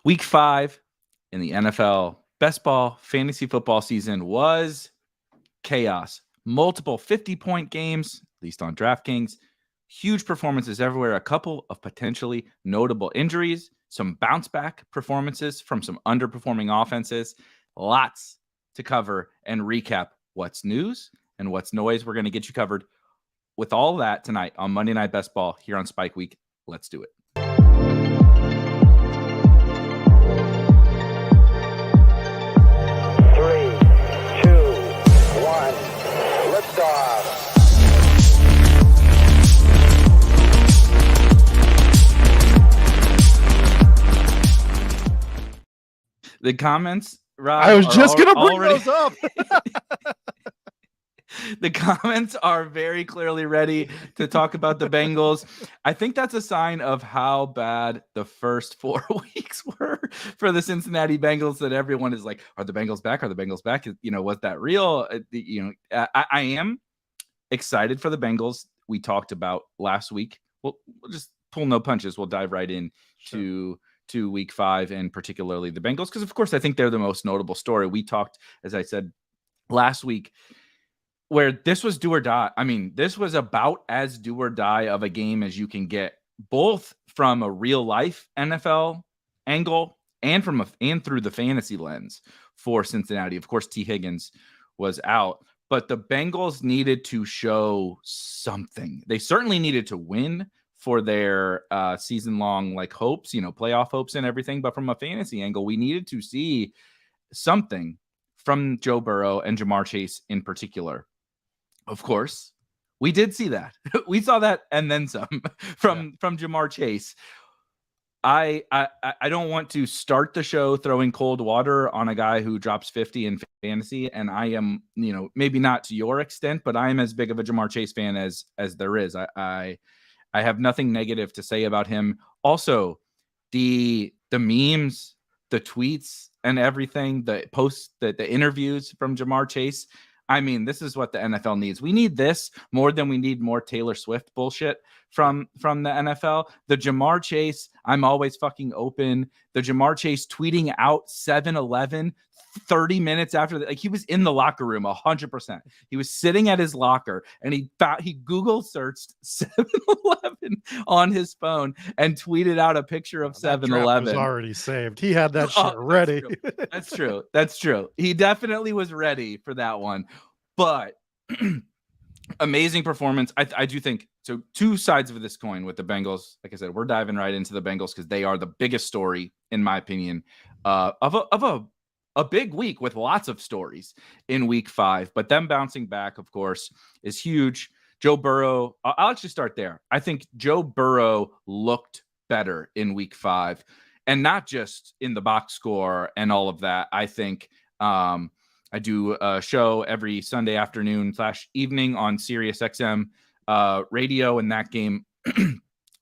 Week 5 in the NFL best ball fantasy football season was chaos. Multiple 50-point games, at least on DraftKings. Huge performances everywhere. A couple of potentially notable injuries. Some bounce back performances from some underperforming offenses. Lots to cover and recap what's news and what's noise. We're going to get you covered with all that tonight on Monday Night Best Ball here on Spike Week. Let's do it. 3, 2, 1, liftoff. The comments, Rob, I was just going to bring those up. The comments are very clearly ready to talk about the Bengals. I think that's a sign of how bad the first 4 weeks were for the Cincinnati Bengals, that everyone is like, are the Bengals back? Are the Bengals back? Was that real? I am excited for the Bengals. We talked about last week. We'll just pull no punches. We'll dive right in to week 5 and particularly the Bengals, because of course I think they're the most notable story. We talked, as I said last week, where this was do or die. I mean, this was about as do or die of a game as you can get, both from a real life NFL angle and through the fantasy lens for Cincinnati. Of course, T. Higgins was out, but the Bengals needed to show something. They certainly needed to win for their season-long hopes, playoff hopes and everything. But from a fantasy angle, we needed to see something from Joe Burrow and Ja'Marr Chase in particular. Of course, we did see that. We saw that and then some from Ja'Marr Chase. I don't want to start the show throwing cold water on a guy who drops 50 in fantasy, and I am, maybe not to your extent, but I am as big of a Ja'Marr Chase fan as there is. I have nothing negative to say about him. Also, the memes, the tweets, and everything, the posts, the interviews from Ja'Marr Chase. I mean, this is what the NFL needs. We need this more than we need more Taylor Swift bullshit from the NFL. The Ja'Marr Chase, I'm always fucking open. The Ja'Marr Chase tweeting out 7-Eleven 30 minutes after he was in the locker room 100%. He was sitting at his locker and he Google searched 7-Eleven on his phone and tweeted out a picture of 7-Eleven. Was already saved. He had that shit ready. That's true. That's true. He definitely was ready for that one. But amazing performance. I do think so. Two sides of this coin with the Bengals. Like I said, we're diving right into the Bengals because they are the biggest story, in my opinion, of a big week with lots of stories in week 5. But them bouncing back, of course, is huge. Joe Burrow, I'll actually start there. I think Joe Burrow looked better in week 5, and not just in the box score and all of that. I think I do a show every Sunday afternoon / evening on Sirius XM radio, and that game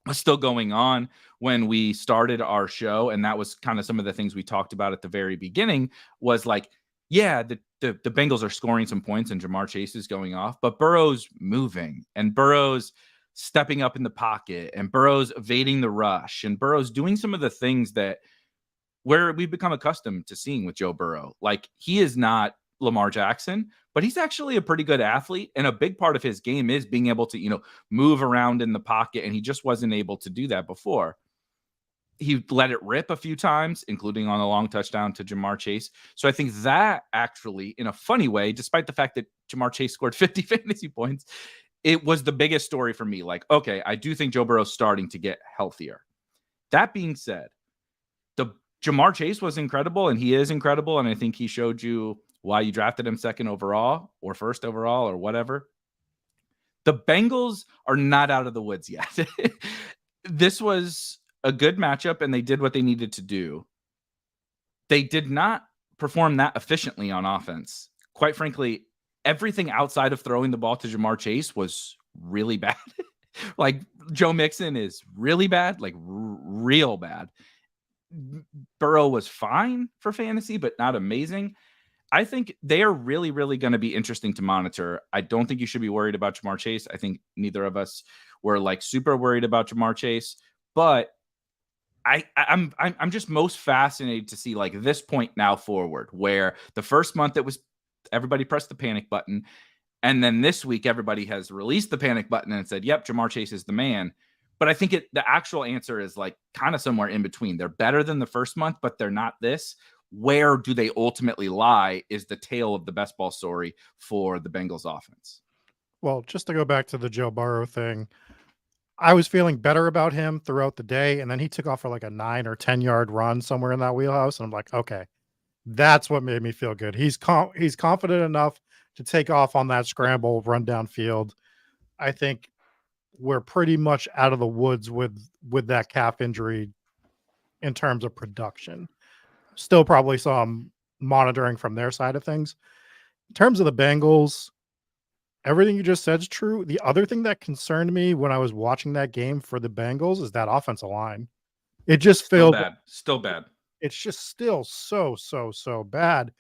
was still going on when we started our show. And that was kind of some of the things we talked about at the very beginning was the Bengals are scoring some points and Ja'Marr Chase is going off, but Burrow's moving and Burrow's stepping up in the pocket and Burrow's evading the rush and Burrow's doing some of the things that where we've become accustomed to seeing with Joe Burrow. He is not Lamar Jackson, but he's actually a pretty good athlete. And a big part of his game is being able to, move around in the pocket. And he just wasn't able to do that before. He let it rip a few times, including on a long touchdown to Ja'Marr Chase. So I think that actually, in a funny way, despite the fact that Ja'Marr Chase scored 50 fantasy points, it was the biggest story for me. Okay, I do think Joe Burrow's starting to get healthier. That being said, the Ja'Marr Chase was incredible, and he is incredible, and I think he showed you why you drafted him 2nd overall or 1st overall or whatever. The Bengals are not out of the woods yet. This was a good matchup, and they did what they needed to do. They did not perform that efficiently on offense. Quite frankly, everything outside of throwing the ball to Ja'Marr Chase was really bad. Joe Mixon is really bad, real bad. Burrow was fine for fantasy, but not amazing. I think they are really, really going to be interesting to monitor. I don't think you should be worried about Ja'Marr Chase. I think neither of us were super worried about Ja'Marr Chase, but I'm just most fascinated to see like this point now forward, where the first month it was everybody pressed the panic button, and then this week everybody has released the panic button and said, "Yep, Jamar Chase is the man." But I think the actual answer is like kind of somewhere in between. They're better than the first month, but they're not this. Where do they ultimately lie is the tale of the best ball story for the Bengals offense. Well, just to go back to the Joe Burrow thing, I was feeling better about him throughout the day, and then he took off for like a 9 or 10-yard run somewhere in that wheelhouse, and I'm like, okay, that's what made me feel good. He's confident enough to take off on that scramble, run downfield. I think we're pretty much out of the woods with that calf injury in terms of production. Still probably some monitoring from their side of things. In terms of the Bengals, everything you just said is true. The other thing that concerned me when I was watching that game for the Bengals is that offensive line. It just feels Still bad. It's just still so bad.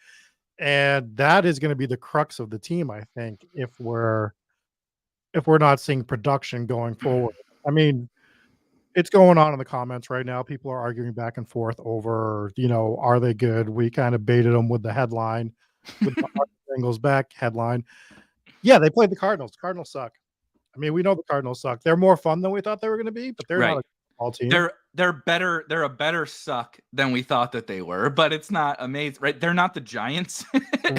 And that is going to be the crux of the team, I think, if we're not seeing production going forward. I mean, it's going on in the comments right now. People are arguing back and forth over, are they good? We kind of baited them with the headline, with the Bengals back headline. Yeah, they played the Cardinals. The Cardinals suck. I mean, we know the Cardinals suck. They're more fun than we thought they were going to be, but they're not a football team. They're better. They're a better suck than we thought that they were, but it's not amazing, right? They're not the Giants,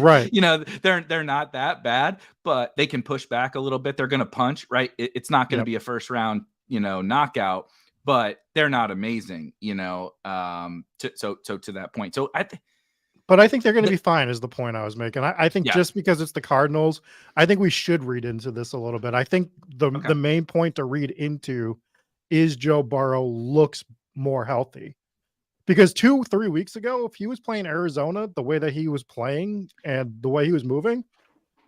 right? They're not that bad, but they can push back a little bit. They're going to punch, right? It's not going to be a first round, knockout, but they're not amazing, so to that point. So but I think they're going to be fine is the point I was making. I think just because it's the Cardinals, I think we should read into this a little bit. I think the main point to read into is Joe Burrow looks more healthy. Because 2-3 weeks ago, if he was playing Arizona the way that he was playing and the way he was moving,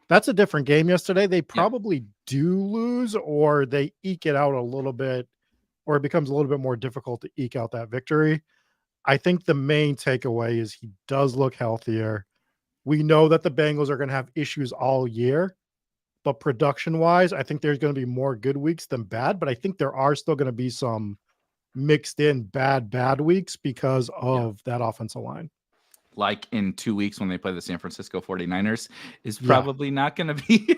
that's a different game yesterday. They probably do lose, or they eke it out a little bit, or it becomes a little bit more difficult to eke out that victory. I think the main takeaway is he does look healthier. We know that the Bengals are going to have issues all year, but production-wise, I think there's going to be more good weeks than bad, but I think there are still going to be some mixed in bad weeks because of that offensive line. Like in 2 weeks when they play the San Francisco 49ers is probably not going to be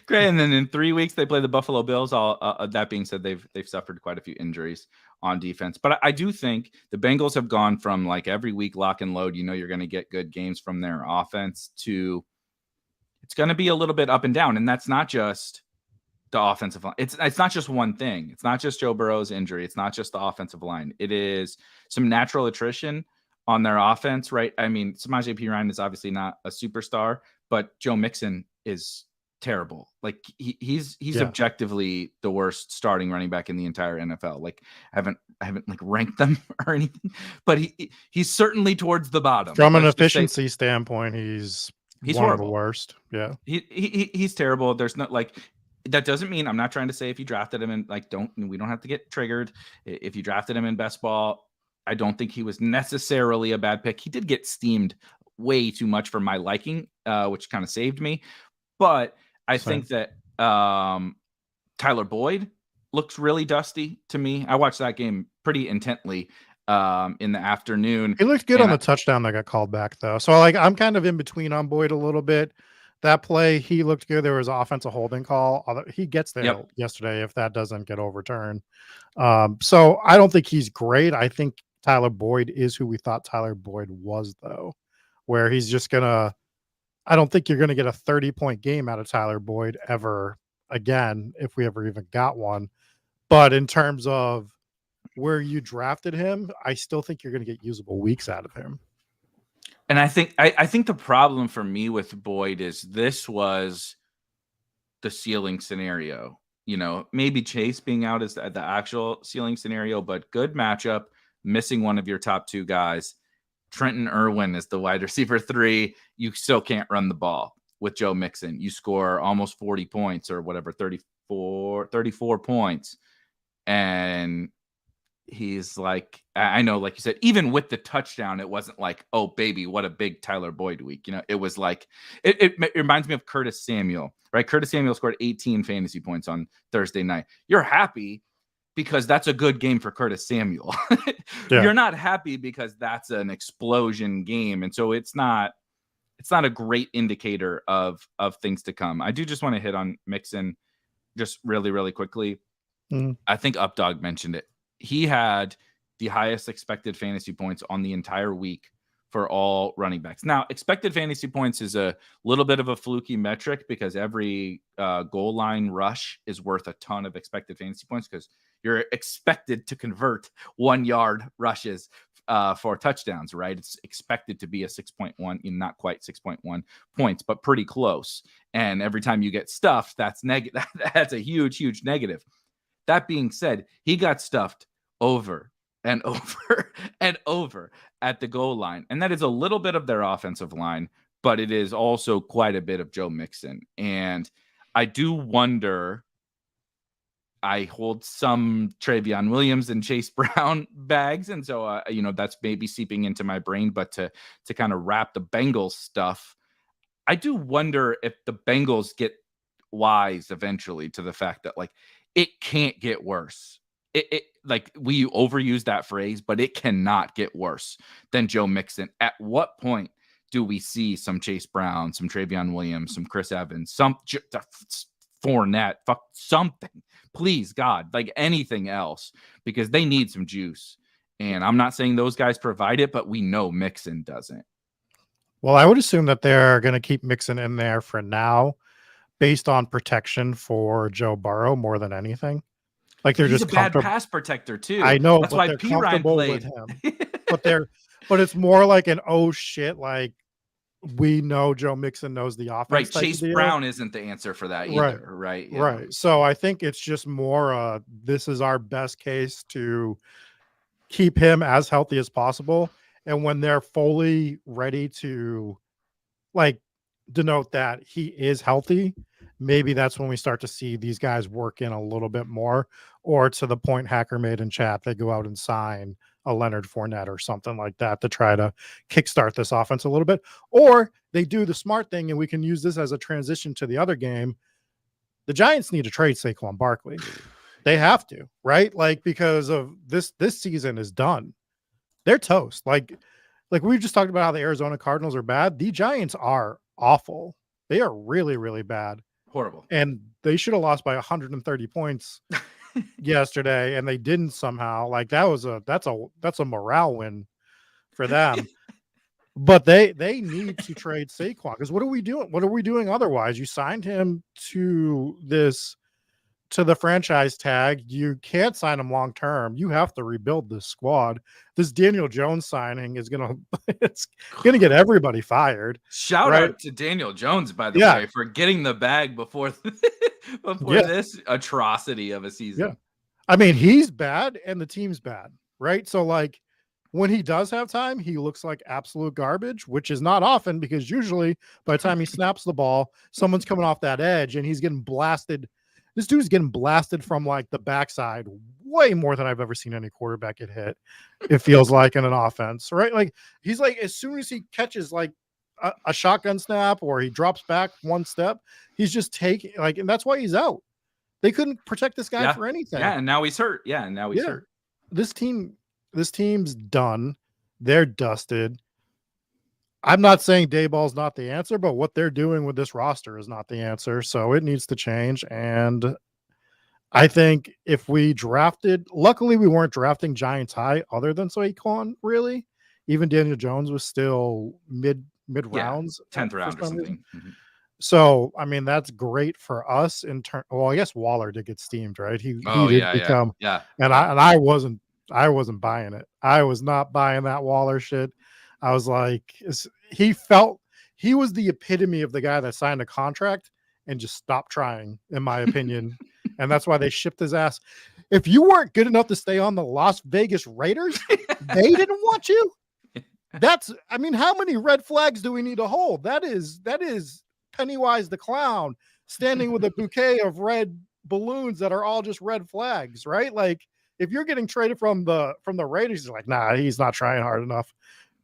great. And then in 3 weeks, they play the Buffalo Bills. That being said, they've suffered quite a few injuries on defense. But I do think the Bengals have gone from like every week lock and load, you're going to get good games from their offense, to it's going to be a little bit up and down. And that's not just the offensive line. It's not just one thing. It's not just Joe Burrow's injury. It's not just the offensive line. It is some natural attrition on their offense, right? I mean, Samaje Perine is obviously not a superstar, but Joe Mixon is terrible. Like he's objectively the worst starting running back in the entire NFL. Like I haven't like ranked them or anything, but he's certainly towards the bottom. From an efficiency standpoint, he's one horrible. Of the worst. Yeah. He's terrible. There's not like, that doesn't mean, I'm not trying to say if you drafted him and like, we don't have to get triggered. If you drafted him in best ball, I don't think he was necessarily a bad pick. He did get steamed way too much for my liking, which kind of saved me. But I think that Tyler Boyd looks really dusty to me. I watched that game pretty intently in the afternoon. He looked good on the touchdown that got called back, though. So like I'm kind of in between on Boyd a little bit. That play, he looked good. There was an offensive holding call. He gets there yesterday if that doesn't get overturned. So I don't think he's great. I think Tyler Boyd is who we thought Tyler Boyd was, though, where he's just I don't think you're going to get a 30-point game out of Tyler Boyd ever again, if we ever even got one. But in terms of where you drafted him, I still think you're going to get usable weeks out of him. And I think the problem for me with Boyd is this was the ceiling scenario. Maybe Chase being out is the actual ceiling scenario, but good matchup, missing one of your top two guys. Trenton Irwin is the wide receiver 3. You still can't run the ball with Joe Mixon. You score almost 40 points or whatever, 34 points. And he's like, I know, like you said, even with the touchdown, it wasn't like, oh baby, what a big Tyler Boyd week. It was like, it reminds me of Curtis Samuel, right? Curtis Samuel scored 18 fantasy points on Thursday night. You're happy, because that's a good game for Curtis Samuel. You're not happy because that's an explosion game. And so it's not a great indicator of things to come. I do just want to hit on Mixon just really, really quickly. I think Updog mentioned it. He had the highest expected fantasy points on the entire week for all running backs. Now, expected fantasy points is a little bit of a fluky metric because every goal line rush is worth a ton of expected fantasy points because you're expected to convert 1 yard rushes for touchdowns, right? It's expected to be a 6.1, not quite 6.1 points, but pretty close. And every time you get stuffed, that's negative. That's a huge, huge negative. That being said, he got stuffed over and over and over at the goal line. And that is a little bit of their offensive line, but it is also quite a bit of Joe Mixon. And I do wonder, I hold some Travion Williams and Chase Brown bags. And so, that's maybe seeping into my brain, but to kind of wrap the Bengals stuff, I do wonder if the Bengals get wise eventually to the fact that it can't get worse. It we overuse that phrase, but it cannot get worse than Joe Mixon. At what point do we see some Chase Brown, some Travion Williams, some Chris Evans, some Fournette, something, please God, anything else, because they need some juice. And I'm not saying those guys provide it, but we know Mixon doesn't. Well, I would assume that they're going to keep Mixon in there for now based on protection for Joe Burrow more than anything. They're He's just a bad pass protector too. I know, that's but why they're P. Ryan comfortable played. with him. but it's more like an oh shit, we know Joe Mixon knows the offense. Right, Chase Brown isn't the answer for that either. Right. Yeah. Right. So I think it's just more this is our best case to keep him as healthy as possible. And when they're fully ready to denote that he is healthy, maybe that's when we start to see these guys work in a little bit more, or to the point Hacker made in chat, they go out and sign a Leonard Fournette or something like that to try to kickstart this offense a little bit, or they do the smart thing. And we can use this as a transition to the other game. The Giants need to trade Saquon Barkley. They have to, right? Because of this season is done. They're toast. We just talked about how the Arizona Cardinals are bad. The Giants are awful. They are really, really bad. Horrible. And they should have lost by 130 points yesterday, and they didn't somehow. That's a morale win for them. But they need to trade Saquon, because what are we doing? What are we doing otherwise? You signed him to the franchise tag. You can't sign him long term. You have to rebuild this squad. This Daniel Jones signing is gonna get everybody fired. Shout out to Daniel Jones, by the way, for getting the bag before this atrocity of a season. Yeah. I mean, he's bad and the team's bad, right? So when he does have time, he looks like absolute garbage, which is not often, because usually by the time he snaps the ball, someone's coming off that edge and he's getting blasted. This dude's getting blasted from the backside way more than I've ever seen any quarterback get hit. It feels like in an offense, right? He's as soon as he catches a shotgun snap or he drops back one step, he's just taking and that's why he's out. They couldn't protect this guy for anything. Yeah, and now he's hurt. Yeah, and now he's hurt. This team's done. They're dusted. I'm not saying Dayball's not the answer, but what they're doing with this roster is not the answer. So it needs to change. And I think if we drafted, luckily we weren't drafting Giants high other than Saquon, really. Even Daniel Jones was still mid rounds, 10th round or something. Mm-hmm. So I mean, that's great for us in turn. Well, I guess Waller did get steamed, right? He did become, and I wasn't buying it. I was not buying that Waller shit. I was he felt he was the epitome of the guy that signed a contract and just stopped trying, in my opinion. And that's why they shipped his ass. If you weren't good enough to stay on the Las Vegas Raiders, they didn't want you. How many red flags do we need to hold? That is Pennywise the Clown standing with a bouquet of red balloons that are all just red flags, right? If you're getting traded from the Raiders, you're nah, he's not trying hard enough.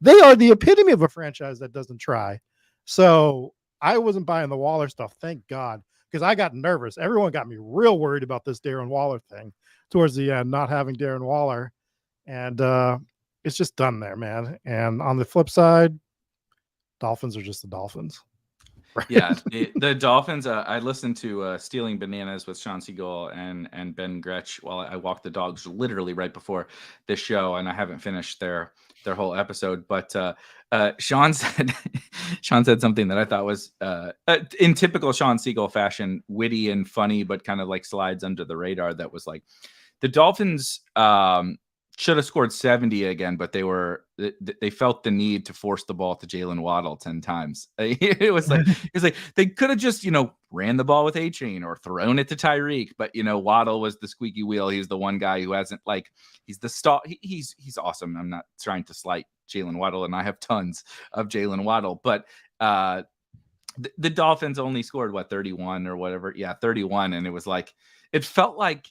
They are the epitome of a franchise that doesn't try. So I wasn't buying the Waller stuff, thank God, because I got nervous. Everyone got me real worried about this Darren Waller thing towards the end, not having Darren Waller, and it's just done there, man. And on the flip side, Dolphins are just the Dolphins. Right? Yeah, the Dolphins. I listened to Stealing Bananas with Sean Siegel and Ben Gretsch while I walked the dogs, literally right before this show, and I haven't finished their whole episode. But Sean said something that I thought was in typical Sean Siegel fashion, witty and funny, but kind of like slides under the radar. That was like the Dolphins should have scored 70 again, but they felt the need to force the ball to Jalen Waddle 10 times. It was like they could have just, ran the ball with A-Chain or thrown it to Tyreek, but Waddle was the squeaky wheel. He's the one guy who hasn't, he's the star. He's awesome. I'm not trying to slight Jalen Waddle, and I have tons of Jalen Waddle, but the Dolphins only scored 31 or whatever. Yeah, 31, and it was it felt like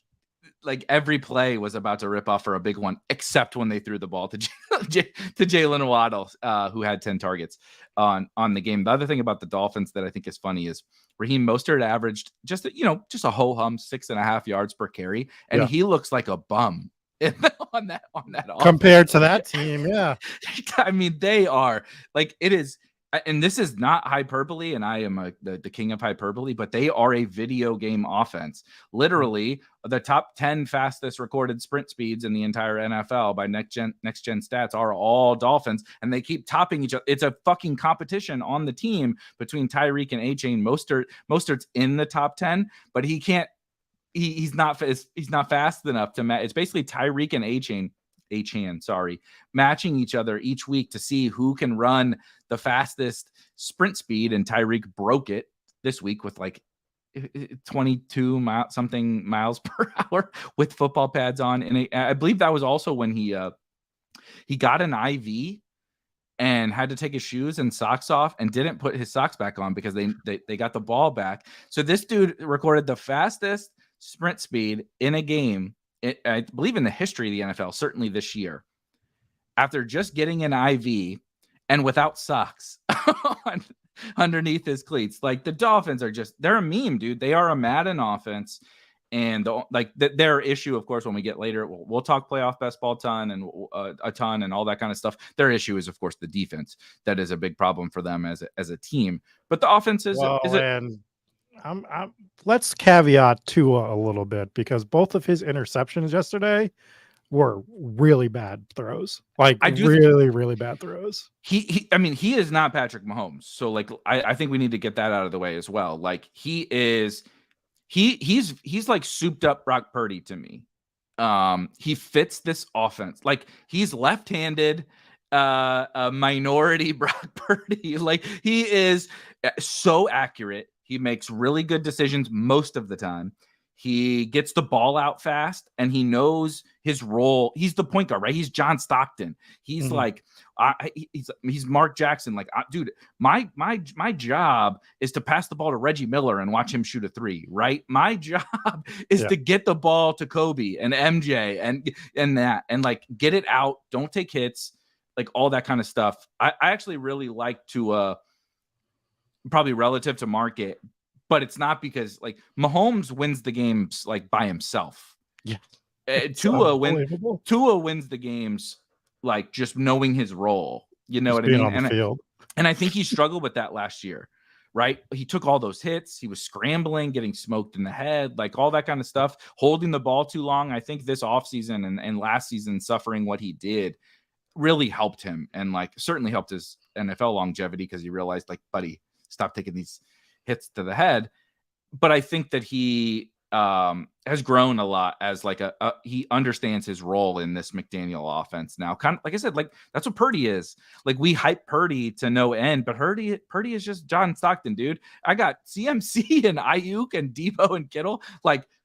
every play was about to rip off for a big one, except when they threw the ball to Jalen Waddle, who had 10 targets on the game. The other thing about the Dolphins that I think is funny is Raheem Mostert averaged just a ho-hum 6.5 yards per carry, and he looks like a bum on that offense. Compared to that team. Yeah. I mean, they are it is. And this is not hyperbole, and I am the king of hyperbole, but they are a video game offense. Literally, the top 10 fastest recorded sprint speeds in the entire NFL by next gen stats are all Dolphins, and they keep topping each other. It's a fucking competition on the team between Tyreek and A-Chain. Mostert's in the top 10, but he can't. He's not fast enough to match. It's basically Tyreek and A-Chain, matching each other each week to see who can run the fastest sprint speed, and Tyreek broke it this week with 22 miles per hour with football pads on. And I believe that was also when he got an IV and had to take his shoes and socks off and didn't put his socks back on because they got the ball back. So this dude recorded the fastest sprint speed in a game, I believe, in the history of the NFL, certainly this year, after just getting an IV and without socks underneath his cleats. The Dolphins are they're a meme, dude. They are a Madden offense. And their issue, of course, when we get later, we'll talk playoff best ball ton and all that kind of stuff. Their issue is, of course, the defense. That is a big problem for them as a team. But the offense let's caveat Tua a little bit, because both of his interceptions yesterday were really bad throws. Really bad throws. He is not Patrick Mahomes. So I think we need to get that out of the way as well. He's like souped up Brock Purdy to me. He fits this offense. He's left-handed, a minority Brock Purdy. He is so accurate. He makes really good decisions most of the time. He gets the ball out fast, and he knows his role. He's the point guard, right? He's John Stockton. He's he's Mark Jackson. Dude, my job is to pass the ball to Reggie Miller and watch him shoot a three, right? My job is to get the ball to Kobe and MJ and that, and get it out. Don't take hits, all that kind of stuff. I actually really like to probably relative to market, but it's not because Mahomes wins the games by himself. Yeah. Tua wins the games just knowing his role. You know what I mean? On the field. And I think he struggled with that last year, right? He took all those hits. He was scrambling, getting smoked in the head, all that kind of stuff, holding the ball too long. I think this offseason and last season, suffering what he did really helped him, and certainly helped his NFL longevity, because he realized buddy, stop taking these hits to the head. But I think that he has grown a lot as he understands his role in this McDaniel offense now. Kind of like I said, that's what Purdy is. We hype Purdy to no end, but Purdy is just John Stockton, dude. I got CMC and Ayuk and Debo and Kittle.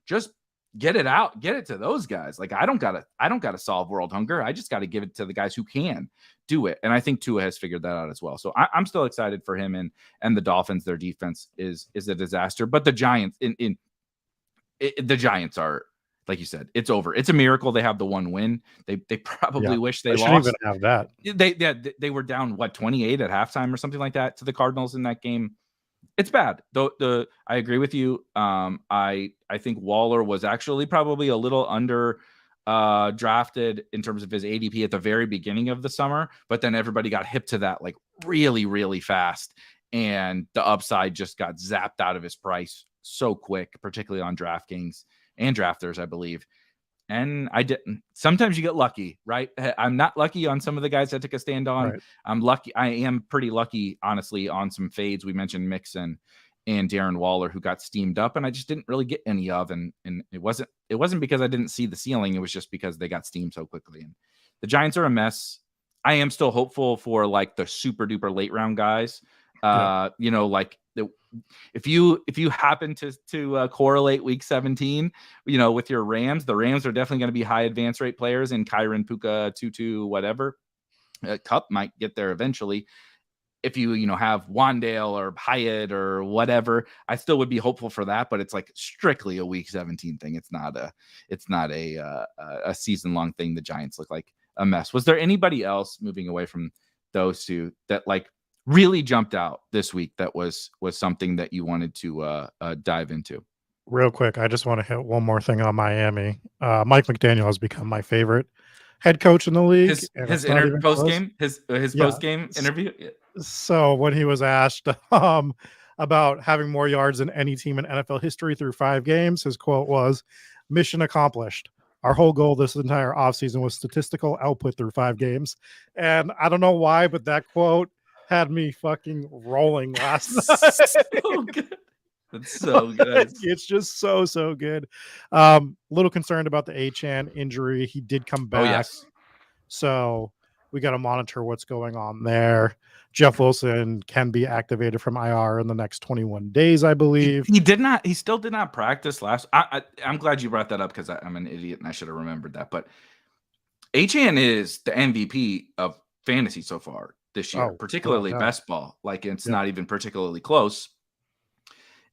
Just get it out, get it to those guys. I don't gotta solve world hunger. I just got to give it to the guys who can do it. And I think Tua has figured that out as well. So I'm still excited for him and the Dolphins. Their defense is a disaster, but the Giants the Giants are, like you said, it's over. It's a miracle they have the one win. They probably wish they lost. Even have that. They were down 28 at halftime or something like that to the Cardinals in that game. It's bad. I agree with you. I think Waller was actually probably a little under drafted in terms of his ADP at the very beginning of the summer, but then everybody got hip to that like really, really fast. And the upside just got zapped out of his price so quick, particularly on DraftKings and drafters, I believe. And I didn't. Sometimes you get lucky, right? I'm not lucky on some of the guys I took a stand on. Right. I'm lucky. I am pretty lucky, honestly, on some fades. We mentioned Mixon and Darren Waller, who got steamed up, and I just didn't really get any of. And it wasn't because I didn't see the ceiling. It was just because they got steamed so quickly. And the Giants are a mess. I am still hopeful for like the super duper late round guys. You know, like if you happen to correlate week 17, you know, with your Rams, the Rams are definitely going to be high advance rate players in Kyron, Puka, Tutu, whatever. Cup might get there eventually. If you have Wandale or Hyatt or whatever, I still would be hopeful for that, but it's like strictly a week 17 thing. It's not a season long thing. The Giants look like a mess. Was there anybody else, moving away from those two, that like really jumped out this week that was something that you wanted to dive into? Real quick, I just want to hit one more thing on Miami. Mike McDaniel has become my favorite head coach in the league. His post game interview. Yeah. So when he was asked about having more yards than any team in NFL history through 5 games, his quote was, "Mission accomplished. Our whole goal this entire offseason was statistical output through 5 games." And I don't know why, but that quote had me fucking rolling last night. So good. That's so good. It's just so good. Little concerned about the Achane injury. He did come back. Oh, yes. So we got to monitor what's going on there. Jeff Wilson can be activated from IR in the next 21 days, I believe. He still did not practice last. I'm glad you brought that up because I'm an idiot and I should have remembered that. But Achane is the MVP of fantasy so far this year, particularly best ball. Like it's not even particularly close.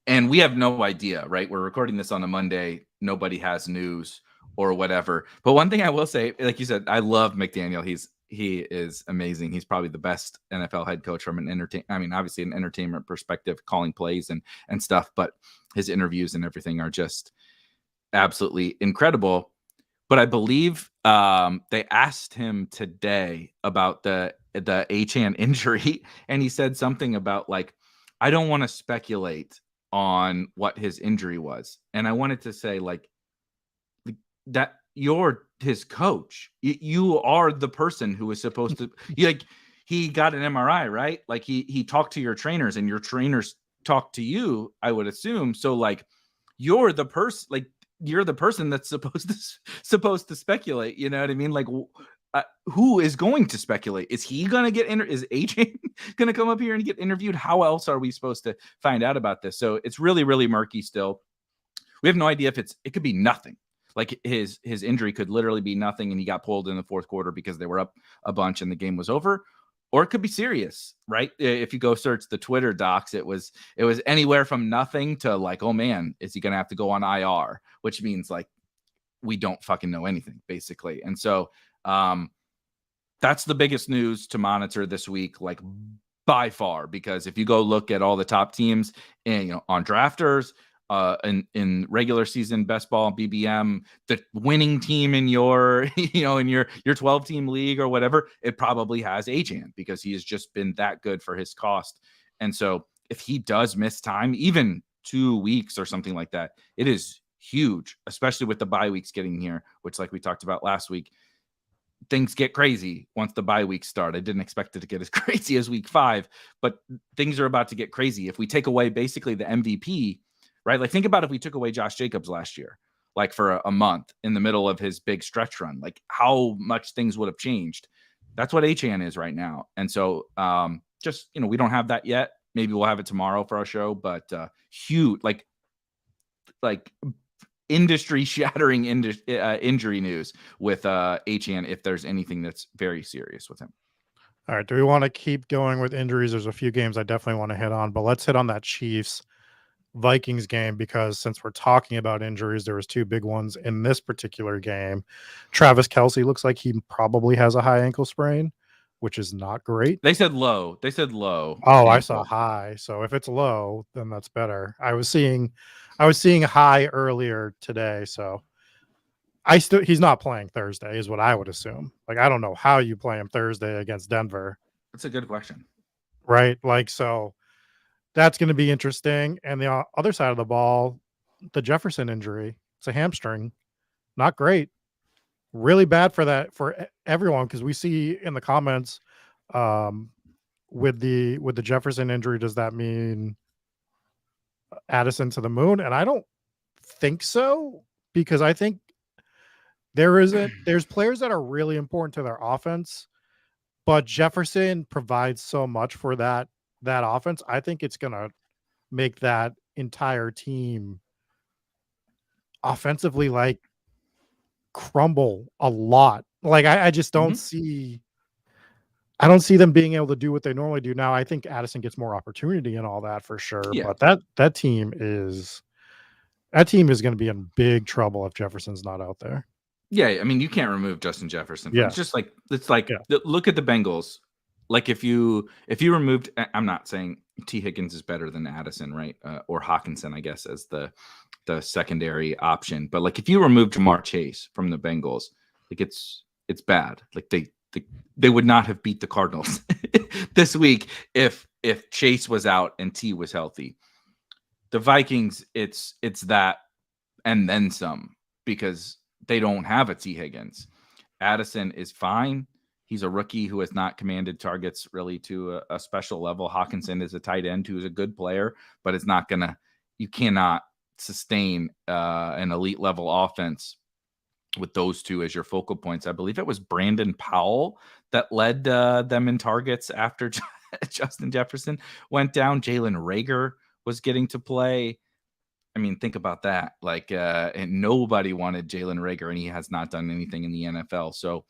And we have no idea, right? We're recording this on a Monday. Nobody has news or whatever. But one thing I will say, like you said, I love McDaniel. He is amazing. He's probably the best NFL head coach from obviously an entertainment perspective, calling plays and stuff, but his interviews and everything are just absolutely incredible. But I believe they asked him today about the Achane injury, and he said something about like, I don't want to speculate on what his injury was. And I wanted to say like that you're his coach. You are the person who is supposed to he got an MRI, right? Like he talked to your trainers and your trainers talked to you, I would assume. So like you're the person that's supposed to speculate, you know what I mean? Like who is going to speculate? Is he going to get is Achane going to come up here and get interviewed? How else are we supposed to find out about this? So it's really, really murky still. We have no idea if it could be nothing. Like his injury could literally be nothing and he got pulled in the fourth quarter because they were up a bunch and the game was over. Or it could be serious, right? If you go search the Twitter docs, it was anywhere from nothing to like, oh man, is he going to have to go on IR? Which means like we don't fucking know anything, basically. And so that's the biggest news to monitor this week, like by far, because if you go look at all the top teams and on drafters, in regular season best ball BBM, the winning team in your in your 12 team league or whatever, it probably has Achane because he has just been that good for his cost. And so if he does miss time, even 2 weeks or something like that, it is huge, especially with the bye weeks getting here, which like we talked about last week, things get crazy once the bye weeks start. I didn't expect it to get as crazy as week 5, but things are about to get crazy. If we take away basically the MVP, right? Like think about if we took away Josh Jacobs last year, like for a month in the middle of his big stretch run, like how much things would have changed. That's what Achane is right now. And so just, we don't have that yet. Maybe we'll have it tomorrow for our show, but huge, like industry shattering injury news with Achane if there's anything that's very serious with him. All right. Do we want to keep going with injuries? There's a few games I definitely want to hit on, but let's hit on that Chiefs Vikings game because since we're talking about injuries, there was 2 big ones in this particular game. Travis Kelce looks like he probably has a high ankle sprain, which is not great. They said low. Oh, I saw handful. high. So if it's low, then that's better. I was seeing high earlier today. So he's not playing Thursday is what I would assume. Like, I don't know how you play him Thursday against Denver. That's a good question. Right. Like, so that's going to be interesting. And the other side of the ball, the Jefferson injury, it's a hamstring. Not great. Really bad for everyone. Cause we see in the comments, with the Jefferson injury, does that mean Addison to the moon? And I don't think so, because I think there's players that are really important to their offense, but Jefferson provides so much for that offense. I think it's gonna make that entire team offensively like crumble a lot. Like, I just don't see I don't see them being able to do what they normally do. Now, I think Addison gets more opportunity and all that for sure, Yeah. but that team is going to be in big trouble if Jefferson's not out there. Yeah, I mean, you can't remove Justin Jefferson. Yeah. It's just like look at the Bengals. Like if you removed, I'm not saying T. Higgins is better than Addison, right? Or Hawkinson, I guess, as the secondary option. But like if you remove Jamar Chase from the Bengals, like it's bad. Like they would not have beat the Cardinals this week if Chase was out and T was healthy. The Vikings, it's that and then some, because they don't have a T. Higgins. Addison is fine. He's a rookie who has not commanded targets really to a special level. Hawkinson is a tight end who is a good player, but it's not you cannot sustain an elite level offense with those two as your focal points. I believe it was Brandon Powell that led them in targets after Justin Jefferson went down. Jalen Reagor was getting to play. I mean, think about that. Like, and nobody wanted Jalen Reagor, and he has not done anything in the NFL. So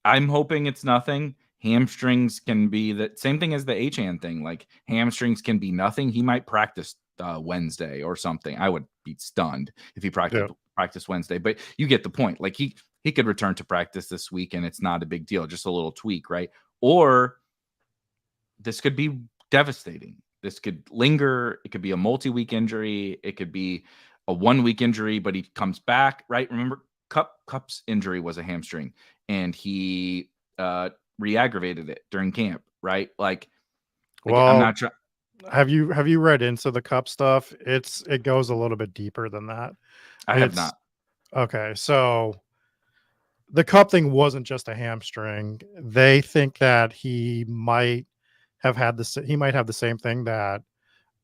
I'm hoping it's nothing. Hamstrings can be the same thing as the Achane thing. Like, hamstrings can be nothing. He might practice Wednesday or something. I would be stunned if he practiced Wednesday, but you get the point. Like, he could return to practice this week, and it's not a big deal, just a little tweak, right? Or this could be devastating. This could linger. It could be a multi-week injury. It could be a 1 week injury, but he comes back, right? Remember, Cup's injury was a hamstring, and he re-aggravated it during camp, right? Like well, I'm not trying. Have you read into the Cup stuff? It goes a little bit deeper than that. I have not. Okay, so the Cup thing wasn't just a hamstring. They think that he might have the same thing that,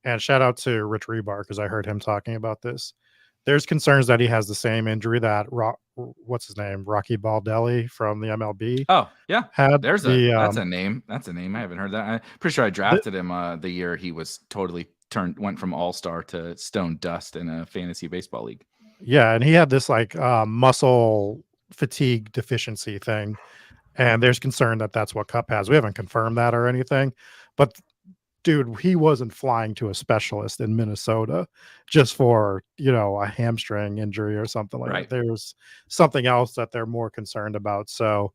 and shout out to Rich Rebar, because I heard him talking about this. There's concerns that he has the same injury that what's his name, Rocky Baldelli from the MLB. Oh yeah, had. That's a name. That's a name. I haven't heard that. I'm pretty sure I drafted him the year he was totally went from all-star to stone dust in a fantasy baseball league. Yeah, and he had this like muscle fatigue deficiency thing, and there's concern that that's what Cup has. We haven't confirmed that or anything, but dude, he wasn't flying to a specialist in Minnesota just for, a hamstring injury or something like that. There's something else that they're more concerned about. So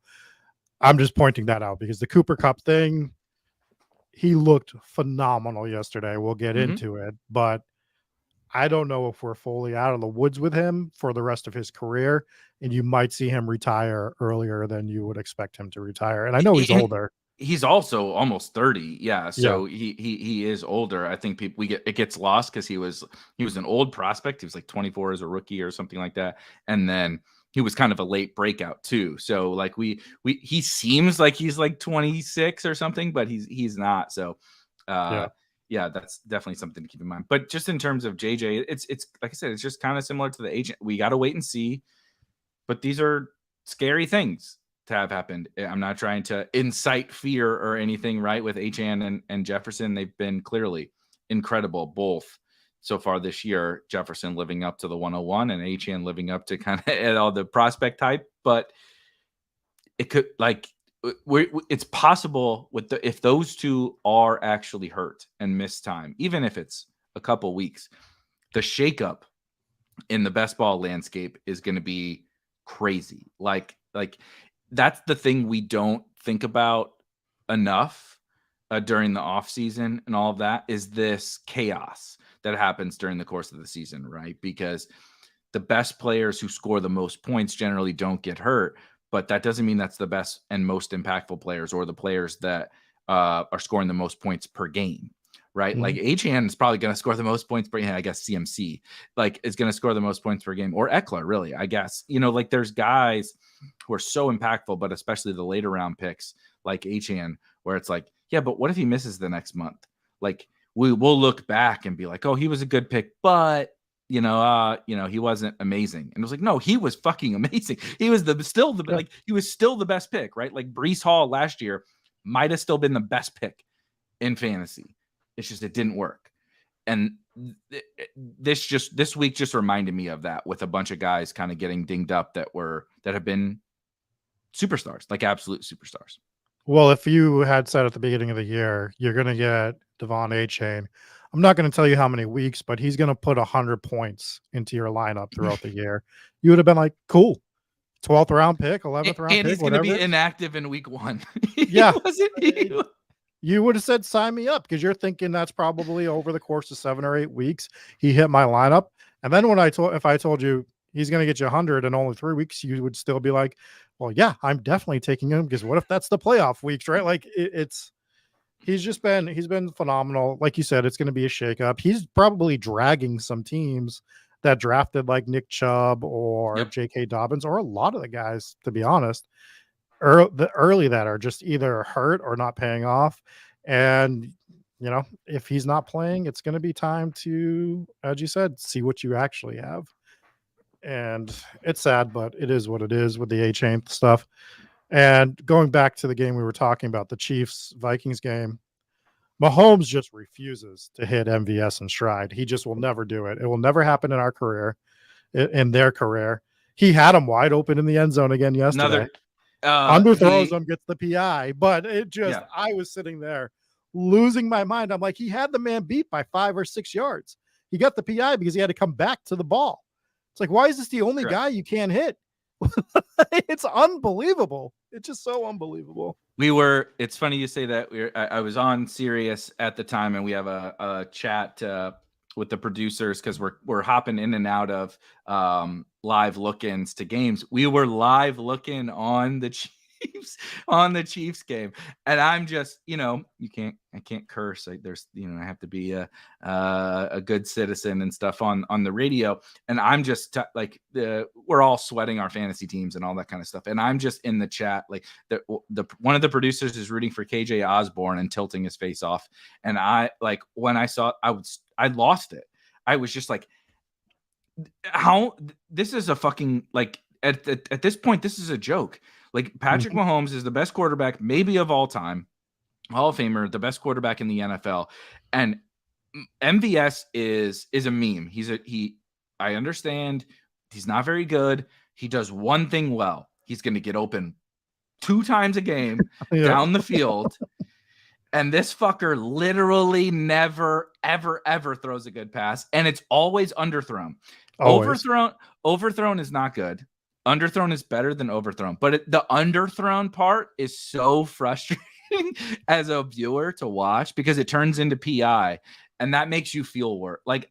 I'm just pointing that out, because the Cooper Kupp thing, he looked phenomenal yesterday. We'll get into it, but I don't know if we're fully out of the woods with him for the rest of his career, and you might see him retire earlier than you would expect him to retire. And I know he's older. He's also almost 30. Yeah. So he is older. I think it gets lost because he was an old prospect. He was like 24 as a rookie or something like that. And then he was kind of a late breakout too. So like he seems like he's like 26 or something, but he's not. So yeah, that's definitely something to keep in mind. But just in terms of JJ, it's like I said, it's just kind of similar to the agent. We got to wait and see. But these are scary things to have happened. I'm not trying to incite fear or anything, right? With Achane and Jefferson, they've been clearly incredible, both so far this year. Jefferson living up to the 101 and Achane living up to kind of all the prospect type. But it could it's possible if those two are actually hurt and miss time, even if it's a couple weeks, the shakeup in the best ball landscape is going to be crazy. Like that's the thing we don't think about enough during the off season and all of that, is this chaos that happens during the course of the season, right? Because the best players who score the most points generally don't get hurt, but that doesn't mean that's the best and most impactful players or the players that are scoring the most points per game, right? Mhm. Like Achane is probably going to score the most points per game. I guess CMC like is going to score the most points per game, or Eckler, really, I guess. Like there's guys who are so impactful, but especially the later round picks like Achane, where it's like, yeah, but what if he misses the next month? Like we'll look back and be like, oh, he was a good pick, but he wasn't amazing. And it was like, no, he was fucking amazing. He was he was still the best pick, right? Like Breece Hall last year might have still been the best pick in fantasy. It's just, it didn't work. And this week just reminded me of that, with a bunch of guys kind of getting dinged up that have been superstars, like absolute superstars. Well, if you had said at the beginning of the year, you're going to get Devon Achane, I'm not going to tell you how many weeks, but he's going to put 100 points into your lineup throughout the year. You would have been like, cool. 12th round pick, 11th round pick, and he's going to be inactive in week 1. Yeah. You would have said, sign me up, because you're thinking that's probably over the course of 7 or 8 weeks. He hit my lineup. And then if I told you he's going to get you 100 in only 3 weeks, you would still be like, well, yeah, I'm definitely taking him, because what if that's the playoff weeks, right? Like he's been phenomenal. Like you said, it's going to be a shakeup. He's probably dragging some teams that drafted like Nick Chubb or J.K. Dobbins, or a lot of the guys, to be honest, early that are just either hurt or not paying off. And if he's not playing, it's going to be time to, as you said, see what you actually have. And it's sad, but it is what it is with the Achane stuff. And going back to the game we were talking about, the Chiefs Vikings game, Mahomes just refuses to hit MVS and stride. He just will never do it. It will never happen in our career, in their career. He had him wide open in the end zone again yesterday. Underthrows him, gets the PI, but I was sitting there losing my mind. I'm like, he had the man beat by 5 or 6 yards. He got the PI because he had to come back to the ball. It's like, why is this the only guy you can't hit? It's unbelievable. It's just so unbelievable. It's funny you say that. I was on Sirius at the time, and we have a chat with the producers, because we're hopping in and out of live look-ins to games. We were live looking on the Chiefs game, and I'm just, I can't curse. There's, I have to be a good citizen and stuff on the radio, and I'm just we're all sweating our fantasy teams and all that kind of stuff, and I'm just in the chat, like the one of the producers is rooting for KJ Osborne and tilting his face off, and when I saw I lost it. I was just like, how this is a fucking, like, at this point, this is a joke. Like, Patrick Mahomes is the best quarterback maybe of all time, Hall of Famer, the best quarterback in the NFL, and MVS is a meme. I understand he's not very good. He does one thing well. He's going to get open 2 times a game down the field. And this fucker literally never, ever, ever throws a good pass. And it's always underthrown. Always. Overthrown is not good. Underthrown is better than overthrown. But the underthrown part is so frustrating as a viewer to watch, because it turns into PI. And that makes you feel worse. Like,